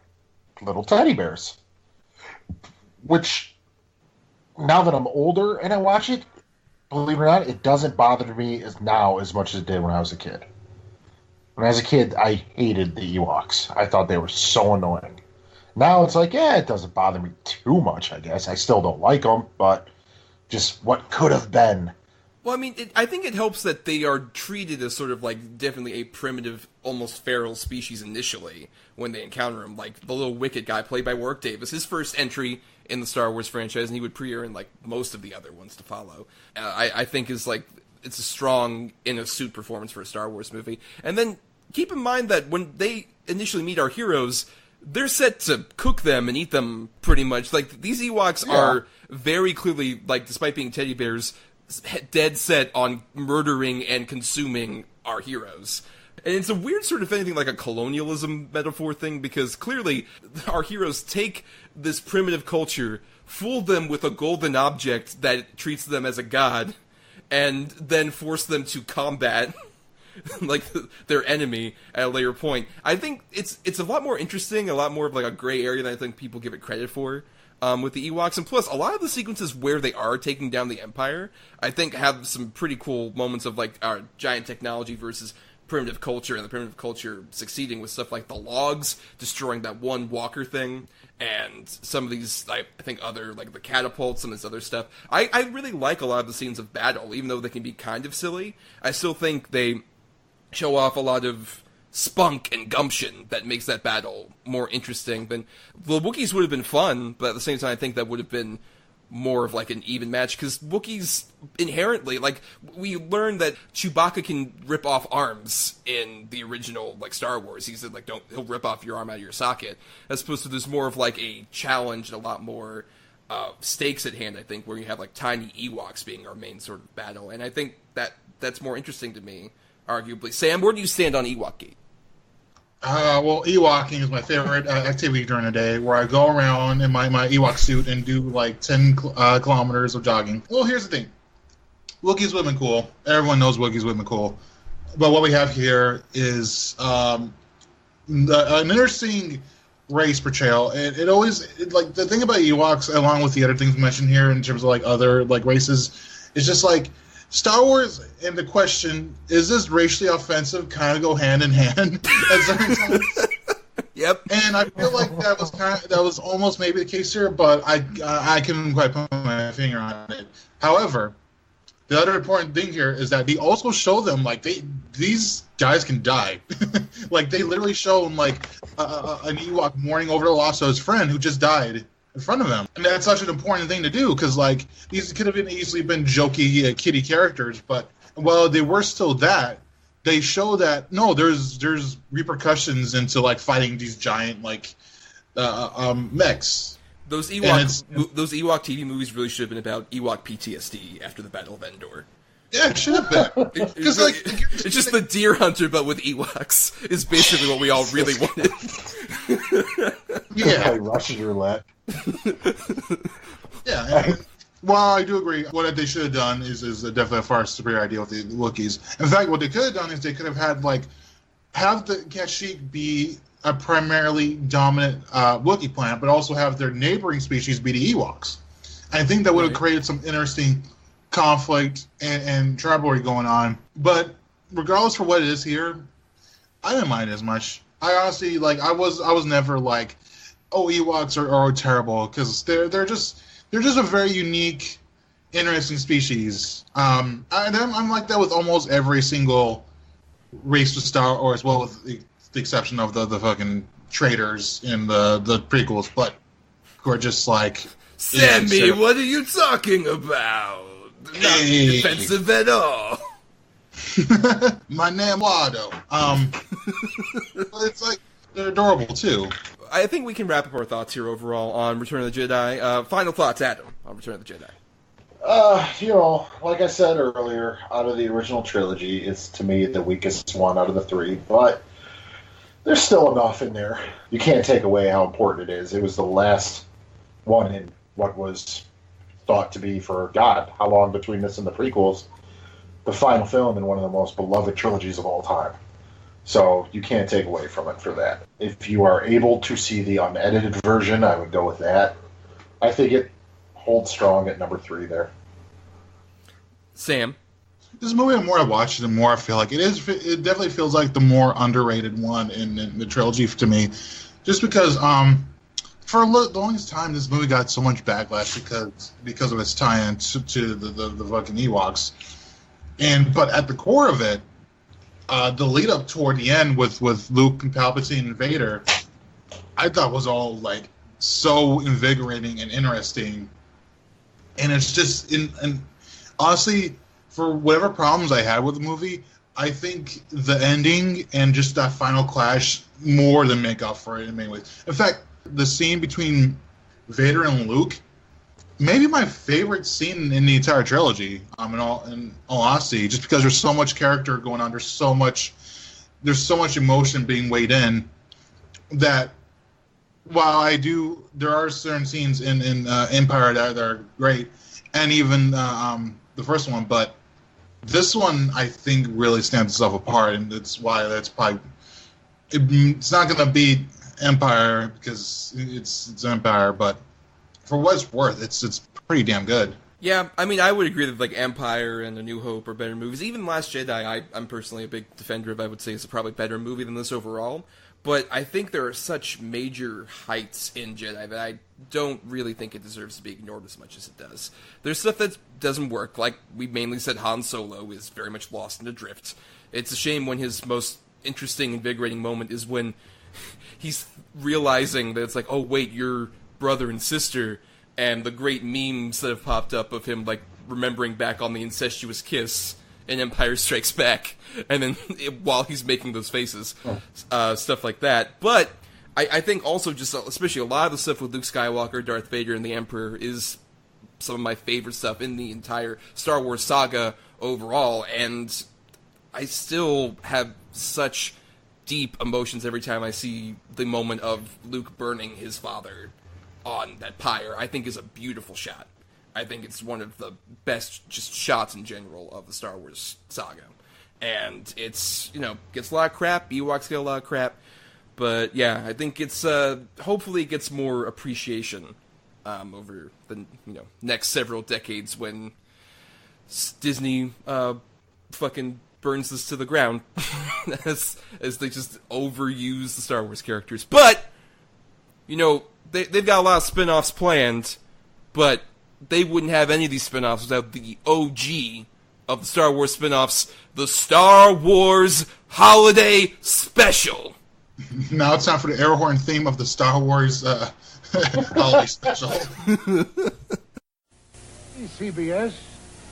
little teddy bears. Which, now that I'm older and I watch it, believe it or not, it doesn't bother me as much as it did when I was a kid. When I was a kid, I hated the Ewoks. I thought they were so annoying. Now it's like, it doesn't bother me too much, I guess. I still don't like them, but just what could have been. Well, I mean, I think it helps that they are treated as sort of like definitely a primitive, almost feral species initially when they encounter him. Like the little wicked guy played by Warwick Davis, his first entry in the Star Wars franchise, and he would pre-earn like most of the other ones to follow. I think is like it's a strong in a suit performance for a Star Wars movie. And then keep in mind that when they initially meet our heroes, they're set to cook them and eat them pretty much. Like these Ewoks are very clearly, like, despite being teddy bears, dead set on murdering and consuming our heroes. And it's a weird sort of anything like a colonialism metaphor thing, because clearly our heroes take this primitive culture, fool them with a golden object that treats them as a god, and then force them to combat like their enemy at a later point. I think it's a lot more interesting, a lot more of like a gray area than I think people give it credit for. With the Ewoks, and plus a lot of the sequences where they are taking down the Empire, I think have some pretty cool moments of like our giant technology versus primitive culture and the primitive culture succeeding with stuff like the logs destroying that one walker thing and some of these, I think, other, like the catapults and this other stuff. I really like a lot of the scenes of battle, even though they can be kind of silly. I still think they show off a lot of spunk and gumption that makes that battle more interesting than the Wookiees would have been fun, but at the same time I think that would have been more of like an even match, because Wookiees inherently, like, we learned that Chewbacca can rip off arms in the original, like, Star Wars. He said, like, he'll rip off your arm out of your socket, as opposed to there's more of like a challenge and a lot more stakes at hand, I think, where you have like tiny Ewoks being our main sort of battle, and I think that's more interesting to me, arguably. Sam, where do you stand on Ewok Gate? Well, Ewoking is my favorite activity during the day, where I go around in my Ewok suit and do like 10 kilometers of jogging. Well, here's the thing. Wookiees would have been cool. Everyone knows Wookiees would have been cool. But what we have here is an interesting race portrayal. It always, like, the thing about Ewoks, along with the other things mentioned here in terms of like other like races, is just like Star Wars and the question, is this racially offensive, kind of go hand in hand at certain times. Yep. And I feel like that was almost maybe the case here, but I couldn't quite put my finger on it. However, the other important thing here is that they also show them, like, these guys can die. Like, they literally show them, like, an Ewok mourning over the loss of his friend who just died in front of him. And that's such an important thing to do, because, like, these could have easily been jokey kiddie characters, but while they were still that, they show that, no, there's repercussions into, like, fighting these giant, like, mechs. Those Ewok TV movies really should have been about Ewok PTSD after the Battle of Endor. Yeah, it should have been. It's, like, it's just the Deer Hunter, but with Ewoks, is basically what we all really wanted. Yeah, like Russian roulette. Yeah. Well, I do agree. What they should have done is definitely a far superior idea with the Wookiees. In fact, what they could have done is they could have had, like, have the Kashyyyk be a primarily dominant Wookiee planet, but also have their neighboring species be the Ewoks. I think that would have created some interesting conflict and rivalry going on. But regardless for what it is here, I didn't mind it as much. I honestly, like, I was never like, oh, Ewoks are terrible, because they're just a very unique, interesting species. I'm like that with almost every single race of Star Wars, well, with the exception of the fucking traitors in the prequels, but who are just like, Sammy, what are you talking about? Not defensive at all. My name Wado. It's like, they're adorable too. I think we can wrap up our thoughts here overall on Return of the Jedi. Final thoughts, Adam, on Return of the Jedi. Like I said earlier, out of the original trilogy, it's to me the weakest one out of the three, but there's still enough in there. You can't take away how important it is. It was the last one in what was thought to be, for God, how long between this and the prequels, the final film in one of the most beloved trilogies of all time. So you can't take away from it for that. If you are able to see the unedited version, I would go with that. I think it holds strong at number 3 there. Sam? This movie, the more I watch it, the more I feel like it definitely feels like the more underrated one in the trilogy to me. Just because for the longest time, this movie got so much backlash because of its tie-in to the fucking Ewoks. But at the core of it, the lead up toward the end with Luke and Palpatine and Vader, I thought was all, like, so invigorating and interesting. And it's just, and honestly, for whatever problems I had with the movie, I think the ending and just that final clash more than make up for it in many ways. In fact, the scene between Vader and Luke, maybe my favorite scene in the entire trilogy, in all honesty, just because there's so much character going on, there's so much emotion being weighed in, that while there are certain scenes in Empire that are great, and even the first one, but this one I think really stands itself apart, and that's why that's probably it's not going to beat Empire because it's Empire, but for what it's worth, it's pretty damn good. Yeah, I mean, I would agree that, like, Empire and A New Hope are better movies. Even Last Jedi, I'm personally a big defender of, I would say, is a probably better movie than this overall. But I think there are such major heights in Jedi that I don't really think it deserves to be ignored as much as it does. There's stuff that doesn't work, like we mainly said Han Solo is very much lost in a drift. It's a shame when his most interesting, invigorating moment is when he's realizing that it's like, oh wait, you're brother and sister, and the great memes that have popped up of him, like, remembering back on the incestuous kiss in Empire Strikes Back, and then while he's making those faces, stuff like that. But I think also just, especially a lot of the stuff with Luke Skywalker, Darth Vader, and the Emperor is some of my favorite stuff in the entire Star Wars saga overall, and I still have such deep emotions every time I see the moment of Luke burning his father on that pyre. I think is a beautiful shot. I think it's one of the best just shots in general of the Star Wars saga. And it's, gets a lot of crap. Ewoks get a lot of crap. But yeah, I think it's, hopefully it gets more appreciation over the, next several decades when Disney fucking burns this to the ground as they just overuse the Star Wars characters. But, they've got a lot of spin-offs planned, but they wouldn't have any of these spin-offs without the OG of the Star Wars spin-offs, the Star Wars Holiday Special. Now it's time for the air horn theme of the Star Wars Holiday Special. CBS,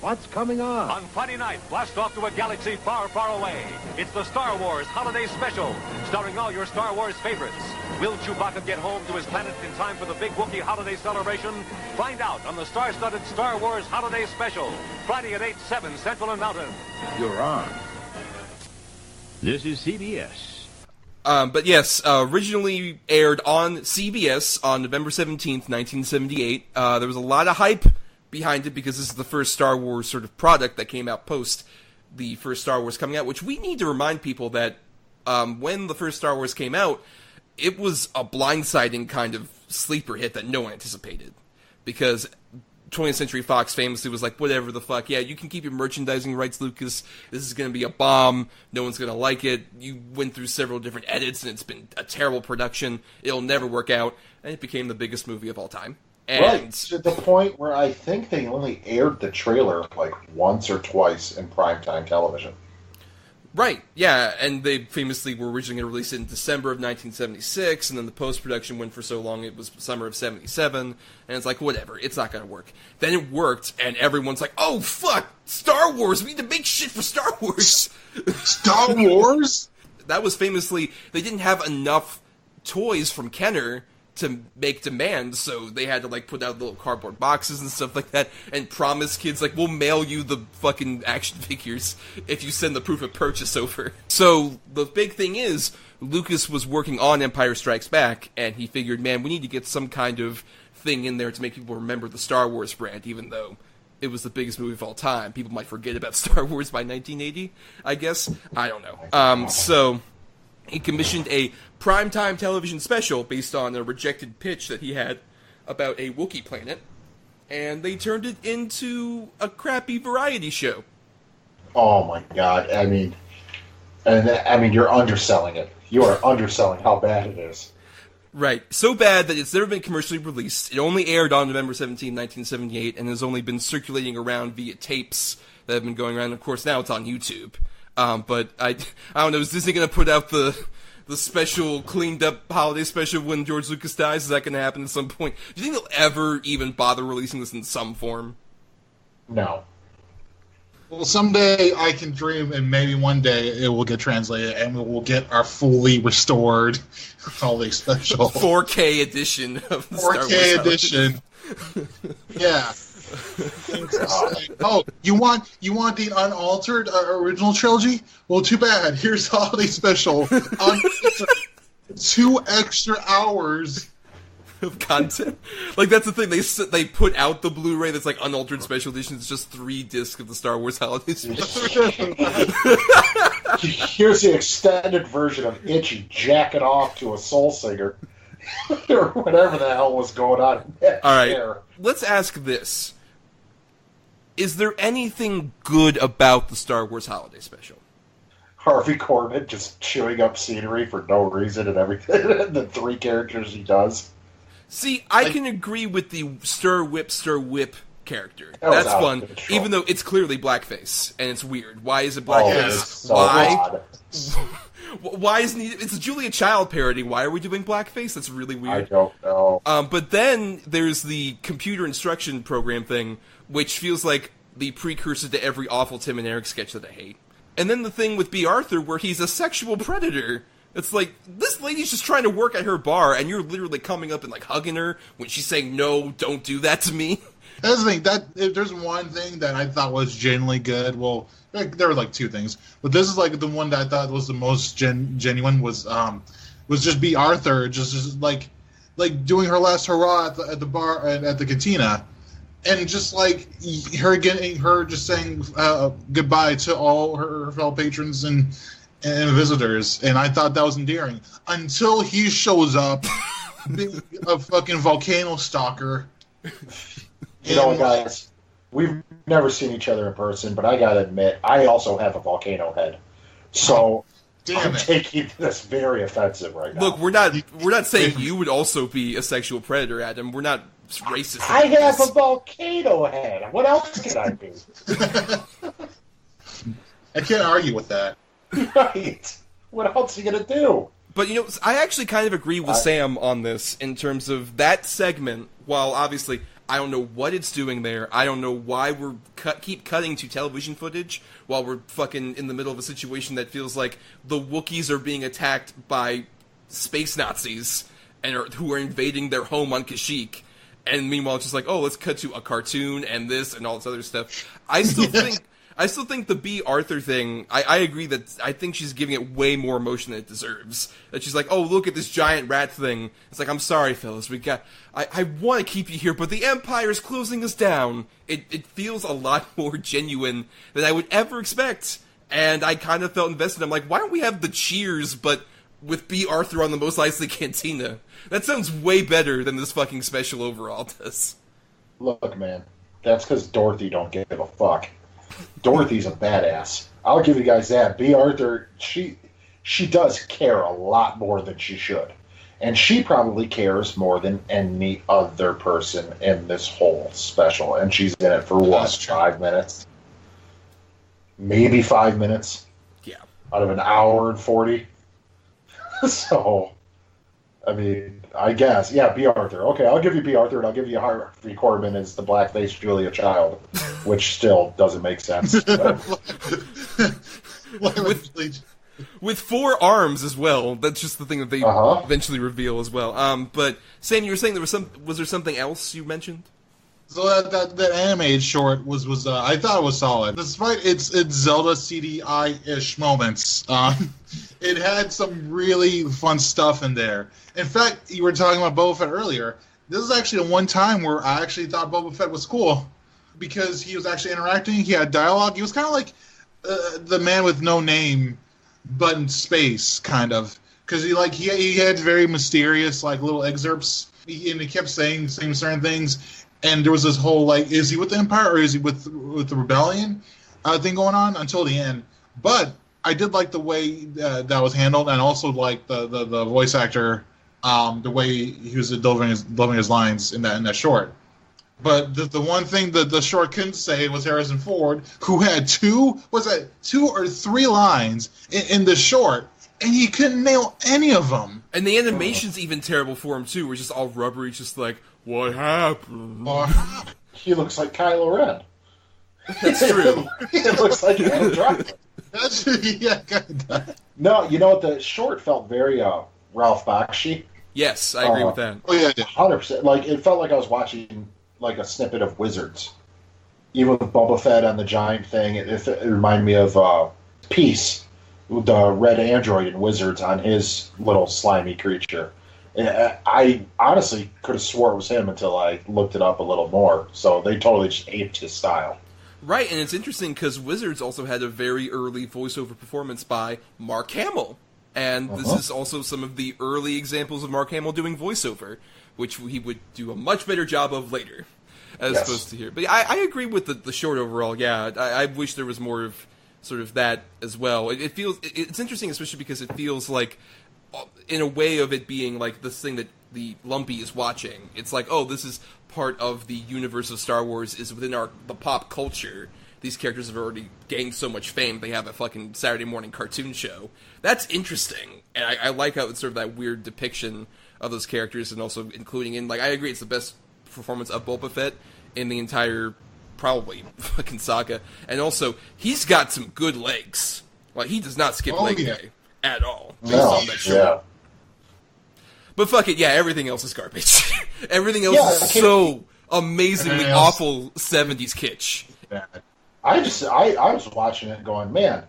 what's coming on? On Friday night, blast off to a galaxy far, far away. It's the Star Wars Holiday Special, starring all your Star Wars favorites. Will Chewbacca get home to his planet in time for the big Wookiee holiday celebration? Find out on the star-studded Star Wars Holiday Special, Friday at 8, 7 Central and Mountain. You're on. This is CBS. But yes, originally aired on CBS on November 17th, 1978. There was a lot of hype behind it because this is the first Star Wars sort of product that came out post the first Star Wars coming out, which we need to remind people that when the first Star Wars came out, it was a blindsiding kind of sleeper hit that no one anticipated. Because 20th Century Fox famously was like, whatever the fuck, yeah, you can keep your merchandising rights, Lucas. This is going to be a bomb. No one's going to like it. You went through several different edits, and it's been a terrible production. It'll never work out. And it became the biggest movie of all time. And right, to the point where I think they only aired the trailer like once or twice in primetime television. Right, yeah, and they famously were originally going to release it in December of 1976, and then the post-production went for so long it was summer of 77, and it's like, whatever, it's not going to work. Then it worked, and everyone's like, oh, fuck, Star Wars, we need to make shit for Star Wars! Star Wars? That was famously, they didn't have enough toys from Kenner to make demand, so they had to, like, put out little cardboard boxes and stuff like that, and promise kids, like, we'll mail you the fucking action figures if you send the proof of purchase over. So, the big thing is, Lucas was working on Empire Strikes Back, and he figured, man, we need to get some kind of thing in there to make people remember the Star Wars brand, even though it was the biggest movie of all time. People might forget about Star Wars by 1980, I guess. I don't know. So he commissioned a primetime television special based on a rejected pitch that he had about a Wookiee planet, and they turned it into a crappy variety show. Oh my god, I mean, you're underselling it. You are underselling how bad it is. Right. So bad that it's never been commercially released. It only aired on November 17, 1978, and has only been circulating around via tapes that have been going around. Of course, now it's on YouTube. But I don't know, is Disney going to put out the special, cleaned-up holiday special when George Lucas dies? Is that going to happen at some point? Do you think they'll ever even bother releasing this in some form? No. Well, someday I can dream, and maybe one day it will get translated, and we will get our fully restored holiday special. 4K edition of the 4K edition. Yeah. Oh, you want the unaltered original trilogy? Well, too bad. Here's the holiday special. 2 extra hours of content. Like, that's the thing. They put out the Blu-ray that's like unaltered special edition. It's just 3 discs of the Star Wars holiday special. Here's the extended version of Itchy jacking off to a soul singer. Or whatever the hell was going on. All right. Let's ask this. is there anything good about the Star Wars Holiday Special? Harvey Korman just chewing up scenery for no reason and everything. The 3 characters he does. See, I can agree with the stir whip character. That was That's out of fun, control. even though it's clearly blackface, and it's weird. Why is it blackface? it's so Why? odd. Why isn't he... It's a Julia Child parody. Why are we doing blackface? That's really I weird. don't know. But then there's the computer instruction program thing, which feels like the precursor to every awful Tim and Eric sketch that I hate. And then the thing with B. Arthur, where he's a sexual predator. It's like, this lady's just trying to work at her bar, and you're literally coming up and, like, hugging her when she's saying, no, don't do that to me. That's the thing. If there's one thing that I thought was genuinely good, well, there were like 2 things, but this is like the one that I thought was the most genuine was just B. Arthur just like doing her last hurrah at the bar at the cantina, and just like her just saying goodbye to all her fellow patrons and visitors, and I thought that was endearing until he shows up, being a fucking volcano stalker. You know what, guys? We've never seen each other in person, but I gotta admit, I also have a volcano head. So Damn I'm it. taking this very offensive right now. Look, we're not saying you would also be a sexual predator, Adam. We're not racist. I about have this. a volcano head. What else can I be? I can't argue with that. Right. What else are you gonna do? But, you know, I actually kind of agree with Sam on this in terms of that segment. While obviously I don't know what it's doing there, I don't know why we're keep cutting to television footage while we're fucking in the middle of a situation that feels like the Wookiees are being attacked by space Nazis and who are invading their home on Kashyyyk. And meanwhile, it's just like, oh, let's cut to a cartoon and this and all this other stuff. I still think the B. Arthur thing, I agree that I think she's giving it way more emotion than it deserves. That she's like, oh, look at this giant rat thing. It's like, I'm sorry, fellas, I want to keep you here, but the Empire's closing us down. It feels a lot more genuine than I would ever expect. And I kind of felt invested. I'm like, why don't we have the cheers, but with B. Arthur on the Mos Eisley Cantina? That sounds way better than this fucking special overall does. Look, man, that's because Dorothy don't give a fuck. Dorothy's a badass. I'll give you guys that. B. Arthur, she does care a lot more than she should. And she probably cares more than any other person in this whole special. And she's in it for, what, 5 minutes? Maybe 5 minutes? Yeah. Out of an hour and 40? So, I mean, I guess. Yeah, B. Arthur. Okay, I'll give you B. Arthur, and I'll give you Harvey Korman as the blackface Julia Child, which still doesn't make sense. With 4 arms as well. That's just the thing that they eventually reveal as well. But Sam, you were saying was there something else you mentioned? So that animated short was I thought it was solid. Despite its Zelda CDI-ish moments, it had some really fun stuff in there. In fact, you were talking about Boba Fett earlier. This is actually the one time where I actually thought Boba Fett was cool because he was actually interacting. He had dialogue. He was kind of like the man with no name, but in space, kind of. Because he had very mysterious like little excerpts, and he kept saying certain things. And there was this whole, like, is he with the Empire or is he with the Rebellion thing going on until the end. But I did like the way that was handled, and also like the voice actor, the way he was delivering his lines in that short. But the one thing that the short couldn't say was Harrison Ford, who had 2 or 3 lines in the short, and he couldn't nail any of them. And the animation's even terrible for him, too. We're just all rubbery, just like, what happened? He looks like Kylo Ren. That's true. He looks like Adam Driver. Yeah, kind of. No, you know what? The short felt very Ralph Bakshi. Yes, I agree with that. Oh, yeah. 100%. Like, it felt like I was watching like a snippet of Wizards. Even with Boba Fett on the giant thing, it reminded me of Peace, the red android in Wizards, on his little slimy creature. I honestly could have swore it was him until I looked it up a little more. So they totally just aped his style. Right, and it's interesting because Wizards also had a very early voiceover performance by Mark Hamill. And this is also some of the early examples of Mark Hamill doing voiceover, which he would do a much better job of later. as opposed to here. But I agree with the short overall. Yeah, I wish there was more of sort of that as well. It feels it's interesting, especially because it feels like, in a way of it being like this thing that the Lumpy is watching. It's like, oh, this is part of the universe of Star Wars, is within the pop culture. These characters have already gained so much fame. They have a fucking Saturday morning cartoon show. That's interesting, and I like how it's sort of that weird depiction of those characters, and also including in, like, I agree, it's the best performance of Boba Fett in the entire, probably, fucking saga. And also, he's got some good legs. Like, he does not skip leg day at all. Based on that show. Yeah. But fuck it, yeah, everything else is garbage. Everything else is so amazingly awful 70s kitsch. I was watching it going, man,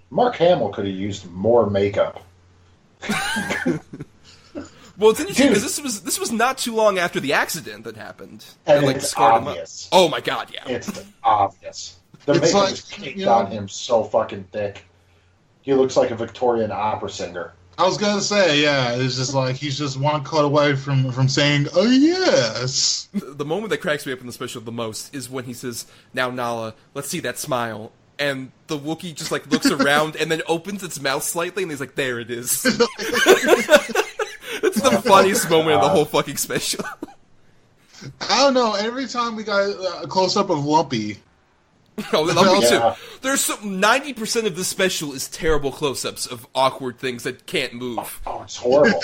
Mark Hamill could have used more makeup. Well, it's interesting because this was not too long after the accident that happened. And that, like, it's scarred obvious. Him up. Oh my god, yeah. It's obvious. The makeup is caked on him so fucking thick. He looks like a Victorian opera singer. I was gonna say, yeah, it's just like he's just one cut away from saying, "Oh yes." The moment that cracks me up in the special the most is when he says, "Now Nala, let's see that smile." And the Wookiee just like looks around and then opens its mouth slightly, and he's like, "There it is." It's the funniest moment in the whole fucking special. I don't know. Every time we got a close up of Lumpy. Oh, Lumpy too. There's 90% of this special is terrible close-ups of awkward things that can't move. Oh, it's horrible.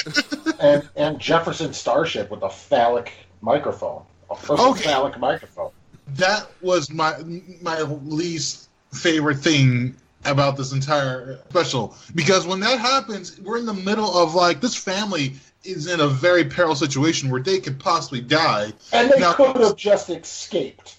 and Jefferson Starship with a phallic microphone, a personal phallic microphone. That was my least favorite thing about this entire special, because when that happens, we're in the middle of, like, this family is in a very perilous situation where they could possibly die, and they could have just escaped.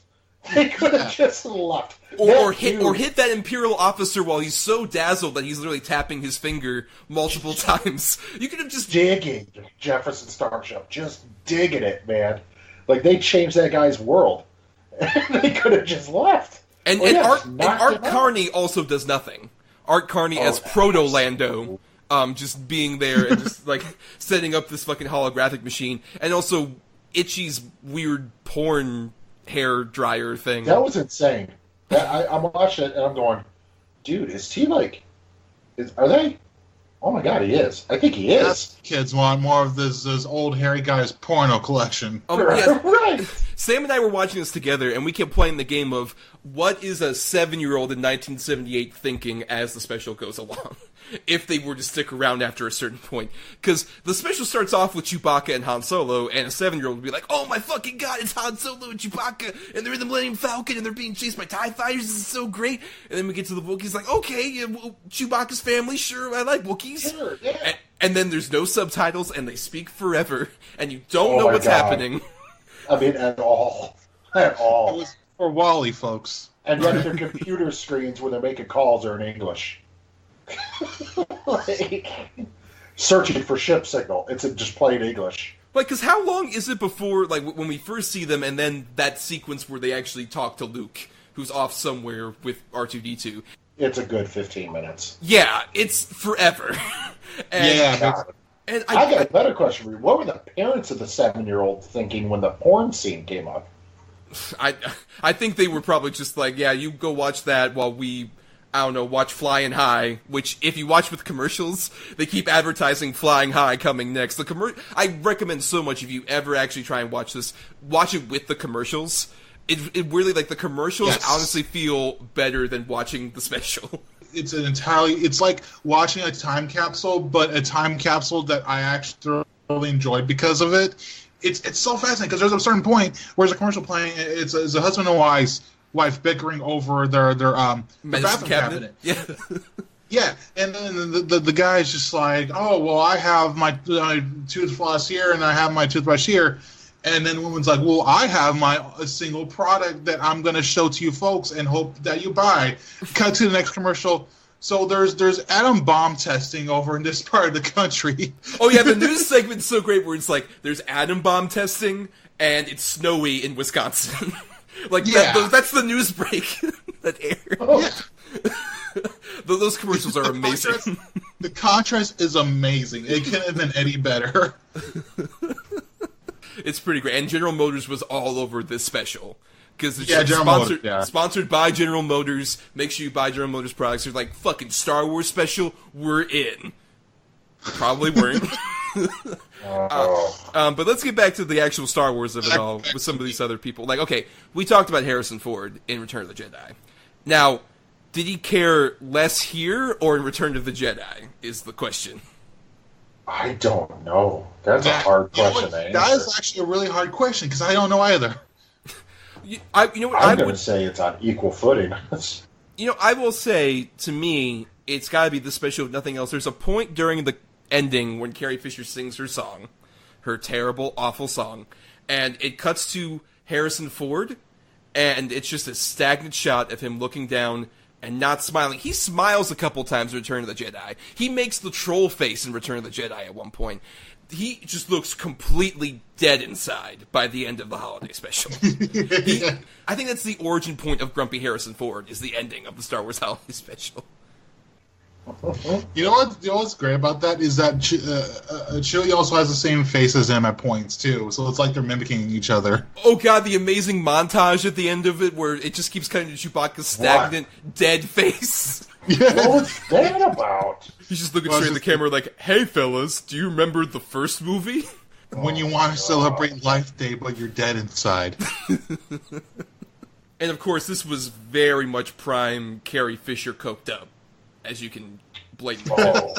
They could have just left. Or hit that Imperial officer while he's so dazzled that he's literally tapping his finger multiple times. You could have just... Digging Jefferson Starship. Just digging it, man. Like, they changed that guy's world. They could have just left. And Art Carney also does nothing. Art Carney as Proto-Lando, just being there and just, like, setting up this fucking holographic machine. And also Itchy's weird porn hair dryer thing. That was insane. I'm watching it and I'm going, dude, is he like... Are they... Oh my god, he is. I think he is. Kids want more of this old hairy guy's porno collection. Right. Sam and I were watching this together, and we kept playing the game of what is a 7-year-old in 1978 thinking as the special goes along, if they were to stick around after a certain point. Because the special starts off with Chewbacca and Han Solo, and a 7-year-old would be like, oh my fucking god, it's Han Solo and Chewbacca, and they're in the Millennium Falcon, and they're being chased by TIE fighters, this is so great. And then we get to the Wookiees, like, okay, Chewbacca's family, sure, I like Wookiees. Sure, yeah. And then there's no subtitles, and they speak forever, and you don't know what's happening. I mean, at all. At all. It was for Wally, folks. And yet their computer screens when they're making calls are in English. Like, searching for ship signal. It's just plain English. Like, because how long is it before, like, when we first see them, and then that sequence where they actually talk to Luke, who's off somewhere with R2-D2? It's a good 15 minutes. Yeah, it's forever. And I got a better question for you. What were the parents of the 7-year-old thinking when the porn scene came up? I think they were probably just like, yeah, you go watch that while we, I don't know, watch Flying High, which, if you watch with commercials, they keep advertising Flying High coming next. I recommend so much, if you ever actually try and watch this, watch it with the commercials. It really, like, the commercials honestly feel better than watching the special. It's like watching a time capsule, but a time capsule that I actually thoroughly enjoyed because of it. It's so fascinating, because there's a certain point where there's a commercial playing, it's a husband and wife bickering over their bathroom cabinet. Yeah. Yeah, and then the guy's just like, oh, well, I have my tooth floss here, and I have my toothbrush here. And then the woman's like, well, I have a single product that I'm going to show to you folks and hope that you buy. Cut to the next commercial. So there's atom bomb testing over in this part of the country. Oh, yeah, the news segment's so great where it's like, there's atom bomb testing, and it's snowy in Wisconsin. That's the news break that aired. Oh. Yeah. Those commercials are amazing. The contrast is amazing. It couldn't have been any better. It's pretty great. And General Motors was all over this special. Because it's sponsored by General Motors. Make sure you buy General Motors products. They're like, fucking Star Wars special, we're in. Probably weren't. But let's get back to the actual Star Wars of it all with some of these other people. Like, okay, we talked about Harrison Ford in Return of the Jedi. Now, did he care less here or in Return of the Jedi is the question. I don't know. That's a hard question to answer. That is actually a really hard question because I don't know either. I'm going to say it's on equal footing. I will say, to me, it's got to be the special if nothing else. There's a point during the ending when Carrie Fisher sings her song, her terrible, awful song, and it cuts to Harrison Ford, and it's just a stagnant shot of him looking down and not smiling. He smiles a couple times in Return of the Jedi. He makes the troll face in Return of the Jedi at one point. He just looks completely dead inside by the end of the holiday special. I think that's the origin point of Grumpy Harrison Ford, is the ending of the Star Wars holiday special. You know what's great about that is that Chewie also has the same face as him at points too, so it's like they're mimicking each other. Oh god, the amazing montage at the end of it where it just keeps cutting to Chewbacca's stagnant, dead face. Yeah. What was that about? He's just looking straight at the camera like, hey fellas, do you remember the first movie? When you want to celebrate Life Day, but you're dead inside. And of course, this was very much prime Carrie Fisher coked up, as you can blatantly tell.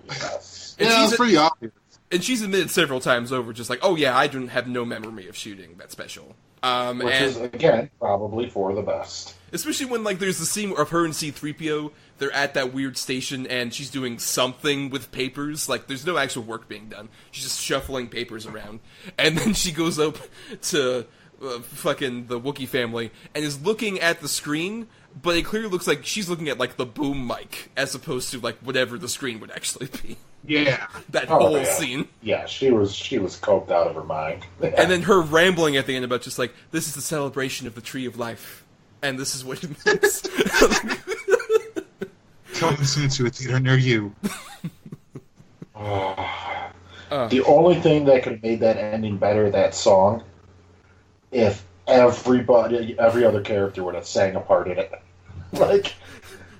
Yes. And it's pretty obvious. And she's admitted several times over, just like, oh yeah, I don't have no memory of shooting that special. Which is, again, probably for the best. Especially when, like, there's the scene of her and C-3PO, they're at that weird station, and she's doing something with papers. Like, there's no actual work being done. She's just shuffling papers around. And then she goes up to fucking the Wookiee family, and is looking at the screen, but it clearly looks like she's looking at, like, the boom mic, as opposed to, like, whatever the screen would actually be. Yeah. That whole scene. Yeah, she was coked out of her mind. And then her rambling at the end about just like, this is the celebration of the Tree of Life. And this is what it means. Coming soon to a theater near you. The only thing that could have made that ending better, that song, if every other character would have sang a part in it. Like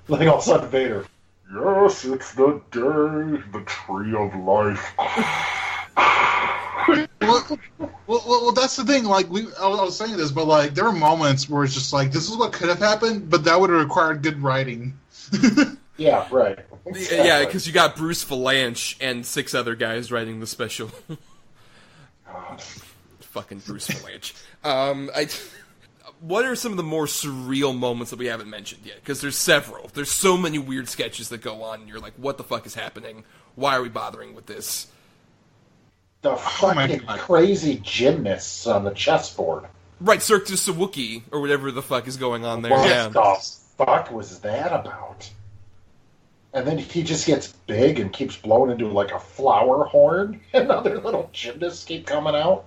all of a sudden Vader. Yes, it's the day, the Tree of Life. Well, that's the thing. Like I was saying this, but like there were moments where it's just like this is what could have happened, but that would have required good writing. Yeah, right. Exactly. Yeah, because you got Bruce Valanche and 6 other guys writing the special. Fucking Bruce Valanche. What are some of the more surreal moments that we haven't mentioned yet? Because there's several. There's so many weird sketches that go on, and you're like, what the fuck is happening? Why are we bothering with this? The fucking crazy gymnasts on the chessboard. Right, Cirque du Wookie, or whatever the fuck is going on there. What the fuck was that about? And then he just gets big and keeps blowing into like a flower horn, and other little gymnasts keep coming out.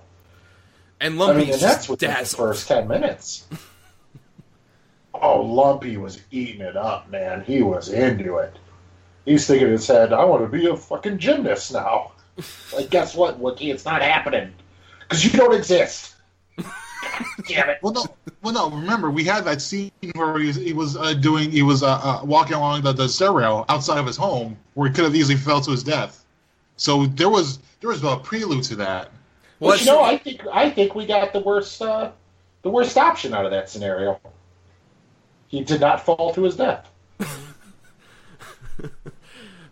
And Lumpy's that's within the dazzled. first 10 minutes. Oh, Lumpy was eating it up, man. He was into it. He's thinking in his head, I want to be a fucking gymnast now. Like, guess what, Wookie? It's not happening. Because you don't exist. Damn it. Well, no. Remember, we had that scene where he was walking along the stairrail outside of his home, where he could have easily fell to his death. So there was a prelude to that. Well, I think we got the worst option out of that scenario. He did not fall to his death.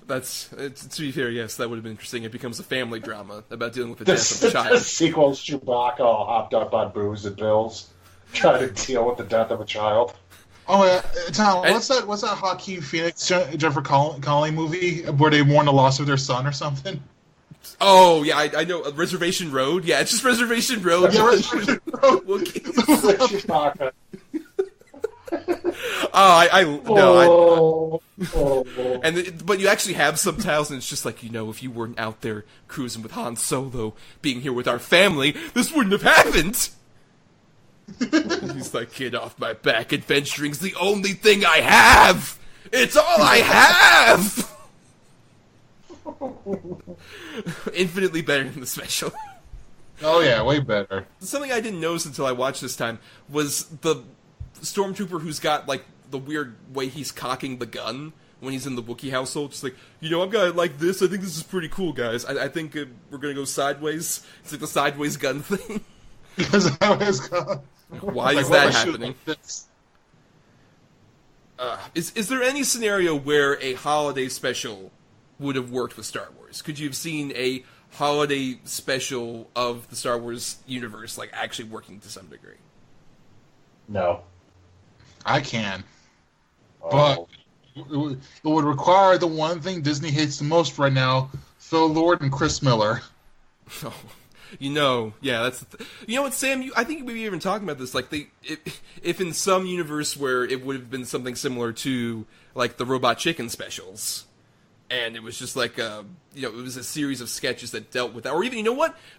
To be fair, yes, that would have been interesting. It becomes a family drama about dealing with the death of a child. The sequel's Chewbacca all hopped up on booze and pills, trying to deal with the death of a child. Oh, Tom, what's that Joaquin Phoenix, Jennifer Connelly movie where they mourn the loss of their son or something? Oh, yeah, I know. Reservation Road? Yeah, it's just Reservation Road. Yeah, Reservation Road. Chewbacca. But you actually have subtitles, and it's just like, if you weren't out there cruising with Han Solo, being here with our family, this wouldn't have happened. He's like, get off my back. Adventuring's the only thing I have. It's all I have. Infinitely better than the special. Oh yeah, way better. Something I didn't notice until I watched this time was the stormtrooper who's got like the weird way he's cocking the gun when he's in the Wookiee household. Just like, I'm gonna like this. I think this is pretty cool, guys. I think we're gonna go sideways. It's like the sideways gun thing. Why is that happening? Is there any scenario where a holiday special would have worked with Star Wars? Could you have seen a holiday special of the Star Wars universe like actually working to some degree? No. I can. Oh. But it would require the one thing Disney hates the most right now, Phil Lord and Chris Miller. Oh, yeah, that's you know what, Sam? I think we were even talking about this. Like, if in some universe where it would have been something similar to like the Robot Chicken specials, and it was just like it was a series of sketches that dealt with that, or even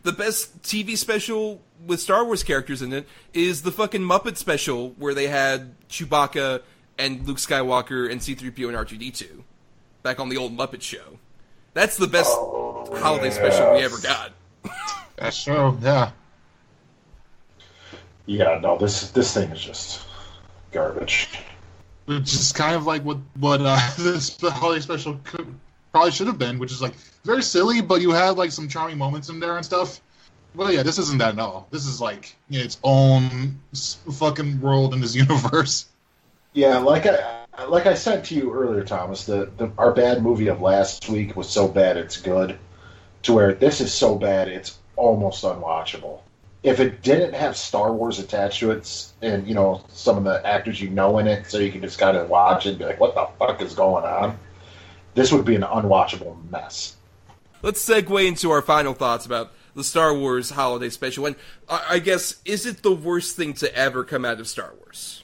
the best TV special with Star Wars characters in it is the fucking Muppet special where they had Chewbacca and Luke Skywalker and C-3PO and R2-D2 back on the old Muppet Show. That's the best holiday special we ever got. That's true, yeah. Yeah, no, this thing is just garbage. Which is kind of like what this holiday special probably should have been, which is like very silly, but you had like some charming moments in there and stuff. Well, yeah, this isn't that at all. This is like its own fucking world in this universe. Yeah, like I said to you earlier, Thomas, our bad movie of last week was so bad it's good, to where this is so bad it's almost unwatchable. If it didn't have Star Wars attached to it, and some of the actors in it, so you can just kind of watch it and be like, what the fuck is going on? This would be an unwatchable mess. Let's segue into our final thoughts about the Star Wars holiday special. And I guess, is it the worst thing to ever come out of Star Wars?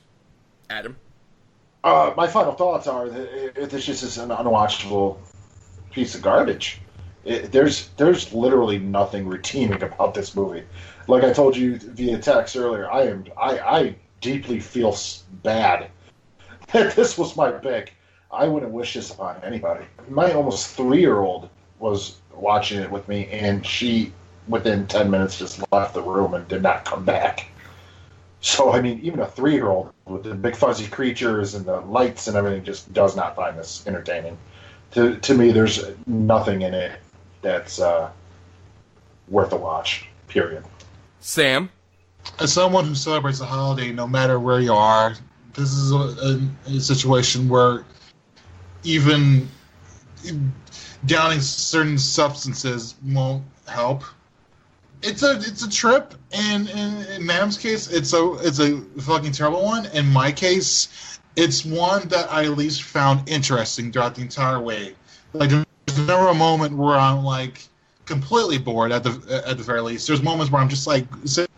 Adam? My final thoughts are that this just is an unwatchable piece of garbage. There's literally nothing redeeming about this movie. Like I told you via text earlier, I deeply feel bad that this was my pick. I wouldn't wish this upon anybody. My almost 3-year-old was watching it with me, and she, within 10 minutes, just left the room and did not come back. So, I mean, even a 3-year-old with the big fuzzy creatures and the lights and everything just does not find this entertaining. To me, there's nothing in it that's worth a watch, period. Sam? As someone who celebrates the holiday, no matter where you are, this is a situation where even downing certain substances won't help. It's a trip, and in Madam's case, it's a fucking terrible one. In my case, it's one that I at least found interesting throughout the entire way. Like, there's never a moment where I'm like completely bored. At the very least, there's moments where I'm just like,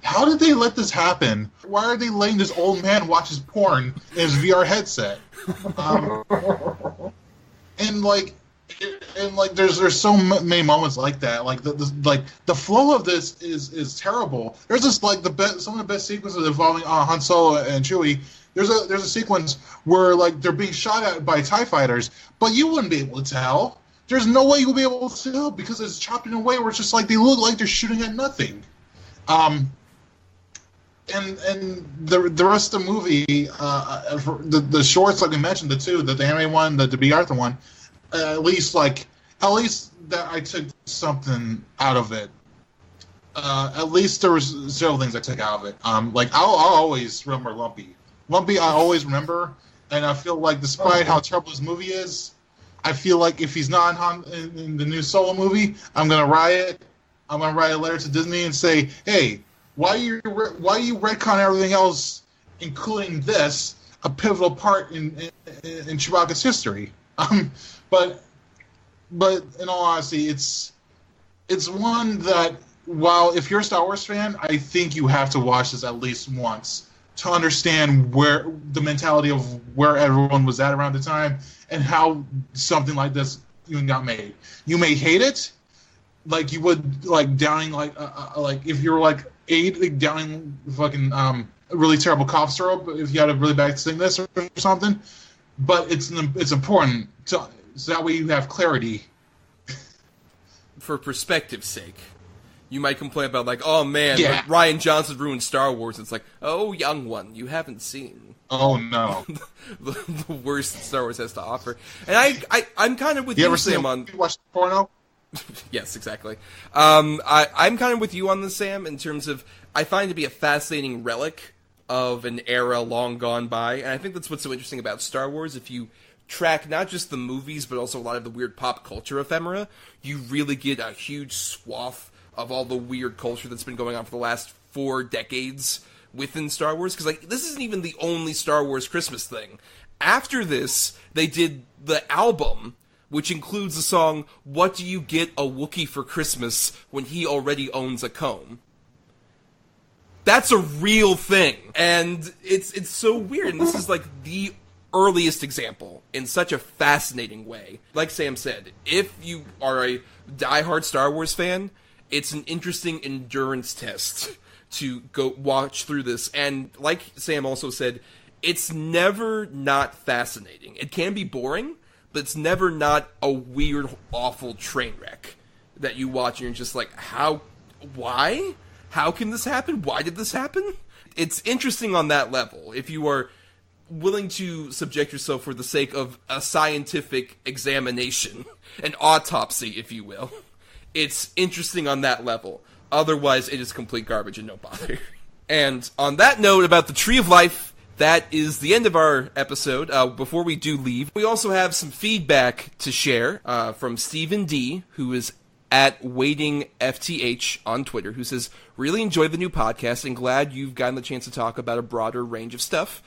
how did they let this happen? Why are they letting this old man watch his porn in his VR headset? And there's so many moments like that. Like the flow of this is terrible. There's just like some of the best sequences involving Han Solo and Chewie. There's a sequence where like they're being shot at by TIE fighters, but you wouldn't be able to tell. There's no way you'll be able to tell because it's chopped in a way where it's just like they look like they're shooting at nothing. And the rest of the movie, the shorts like we mentioned, the anime one, the B. Arthur one. At least that I took something out of it. At least there was several things I took out of it. I'll always remember Lumpy. Lumpy, I always remember, and I feel like despite how terrible this movie is, I feel like if he's not in the new Solo movie, I'm gonna riot. I'm gonna write a letter to Disney and say, hey, why you retcon everything else, including this, a pivotal part in Chewbacca's history? But in all honesty, it's one that, while if you're a Star Wars fan, I think you have to watch this at least once to understand where the mentality of where everyone was at around the time and how something like this even got made. You may hate it, like you would like downing like if you were like downing fucking really terrible cough syrup if you had a really bad sickness or something. But it's important so that way you have clarity. For perspective's sake, You might complain about, like, oh man, Ryan Johnson ruined Star Wars. It's like, oh, young one, you haven't seen. Oh, no. the worst that Star Wars has to offer. And I'm kind of with you, Sam, on... You watch porno? Yes, exactly. I'm kind of with you on this, Sam, in terms of, I find it to be a fascinating relic of an era long gone by, and I think that's what's so interesting about Star Wars. If you track not just the movies, but also a lot of the weird pop culture ephemera, you really get a huge swath of all the weird culture that's been going on for the last 4 decades within Star Wars. Because, like, this isn't even the only Star Wars Christmas thing. After this, they did the album, which includes the song, What Do You Get a Wookie for Christmas When He Already Owns a Comb? That's a real thing. And it's so weird. And this is, like, the earliest example in such a fascinating way. Like Sam said, if you are a diehard Star Wars fan, it's an interesting endurance test to go watch through this. And like Sam also said, it's never not fascinating. It can be boring, but it's never not a weird, awful train wreck that you watch and you're just like, why? How can this happen? Why did this happen? It's interesting on that level. If you are willing to subject yourself for the sake of a scientific examination, an autopsy, if you will, it's interesting on that level. Otherwise, it is complete garbage and no bother. And on that note about the Tree of Life, that is the end of our episode. Before we do leave, we also have some feedback to share from Stephen D., who is at WaitingFTH on Twitter, who says, really enjoyed the new podcast and glad you've gotten the chance to talk about a broader range of stuff.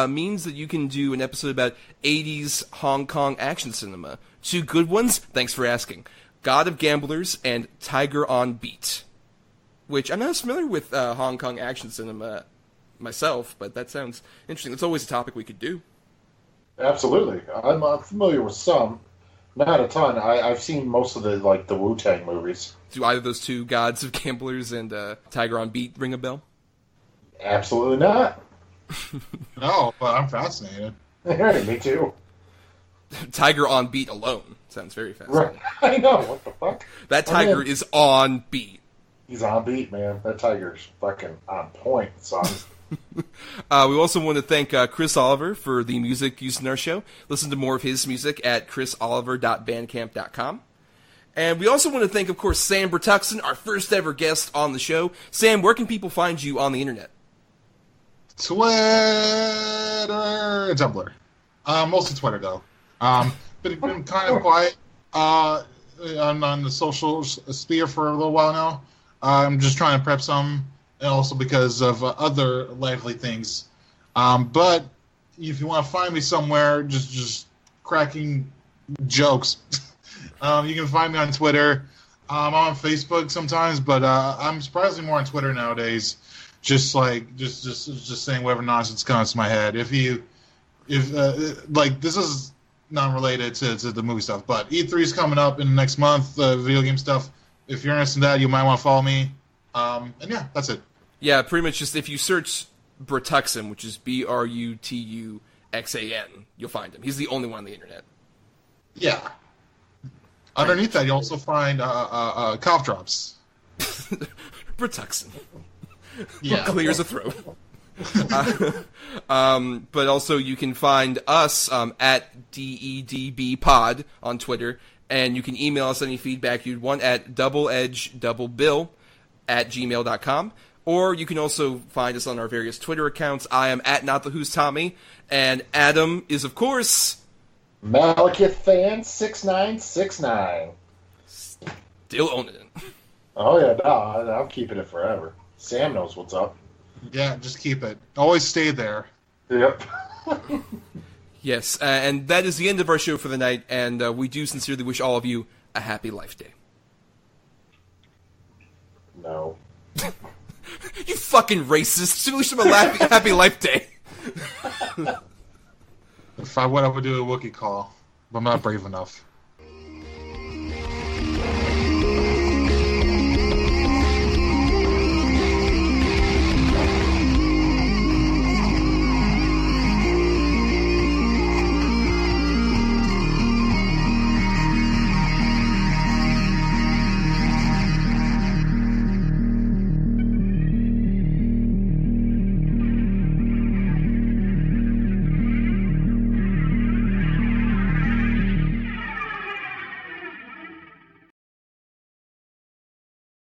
Means that you can do an episode about 80s Hong Kong action cinema. 2 good ones? Thanks for asking. God of Gamblers and Tiger on Beat. Which, I'm not as familiar with Hong Kong action cinema myself, but that sounds interesting. It's always a topic we could do. Absolutely. I'm familiar with some. Not a ton. I've seen most of the Wu-Tang movies. Do either of those 2, Gods of Gamblers and Tiger on Beat, ring a bell? Absolutely not. No, but I'm fascinated. Me too. Tiger on Beat alone sounds very fascinating. Right. I know. What the fuck? That tiger is on beat. He's on beat, man. That tiger's fucking on point, son. We also want to thank Chris Oliver for the music used in our show. Listen to more of his music at chrisoliver.bandcamp.com. And we also want to thank, of course, Sam Brutuxan, our first ever guest on the show. Sam, where can people find you on the internet? Twitter and Tumblr. Mostly Twitter, though. Been kind of quiet on the social sphere for a little while now. I'm just trying to prep some, and also because of other lively things. But if you want to find me somewhere, just cracking jokes, you can find me on Twitter. I'm on Facebook sometimes, but I'm surprisingly more on Twitter nowadays. Just saying whatever nonsense comes to my head. If this is not related to the movie stuff, but E3 is coming up in the next month. Video game stuff. If you're interested in that, you might want to follow me. And yeah, that's it. Yeah, pretty much just if you search Brutuxan, which is Brutuxan, you'll find him. He's the only one on the internet. Yeah. Underneath that, you also find cough drops. Brutuxan. Yeah. Clears a throat. But also you can find us at DEDBpod on Twitter, and you can email us any feedback you'd want at doubleedgedouble@gmail.com. Or you can also find us on our various Twitter accounts. I am at NotTheWho'sTommy, and Adam is, of course, Malekith Fan6969. Still owning it. Oh yeah, no, I'm keeping it forever. Sam knows what's up. Yeah, just keep it. Always stay there. Yep. Yes, and that is the end of our show for the night, and we do sincerely wish all of you a happy Life Day. No. You fucking racist. Wish them a happy Life Day. If I would, I would do a Wookie call, but I'm not brave enough.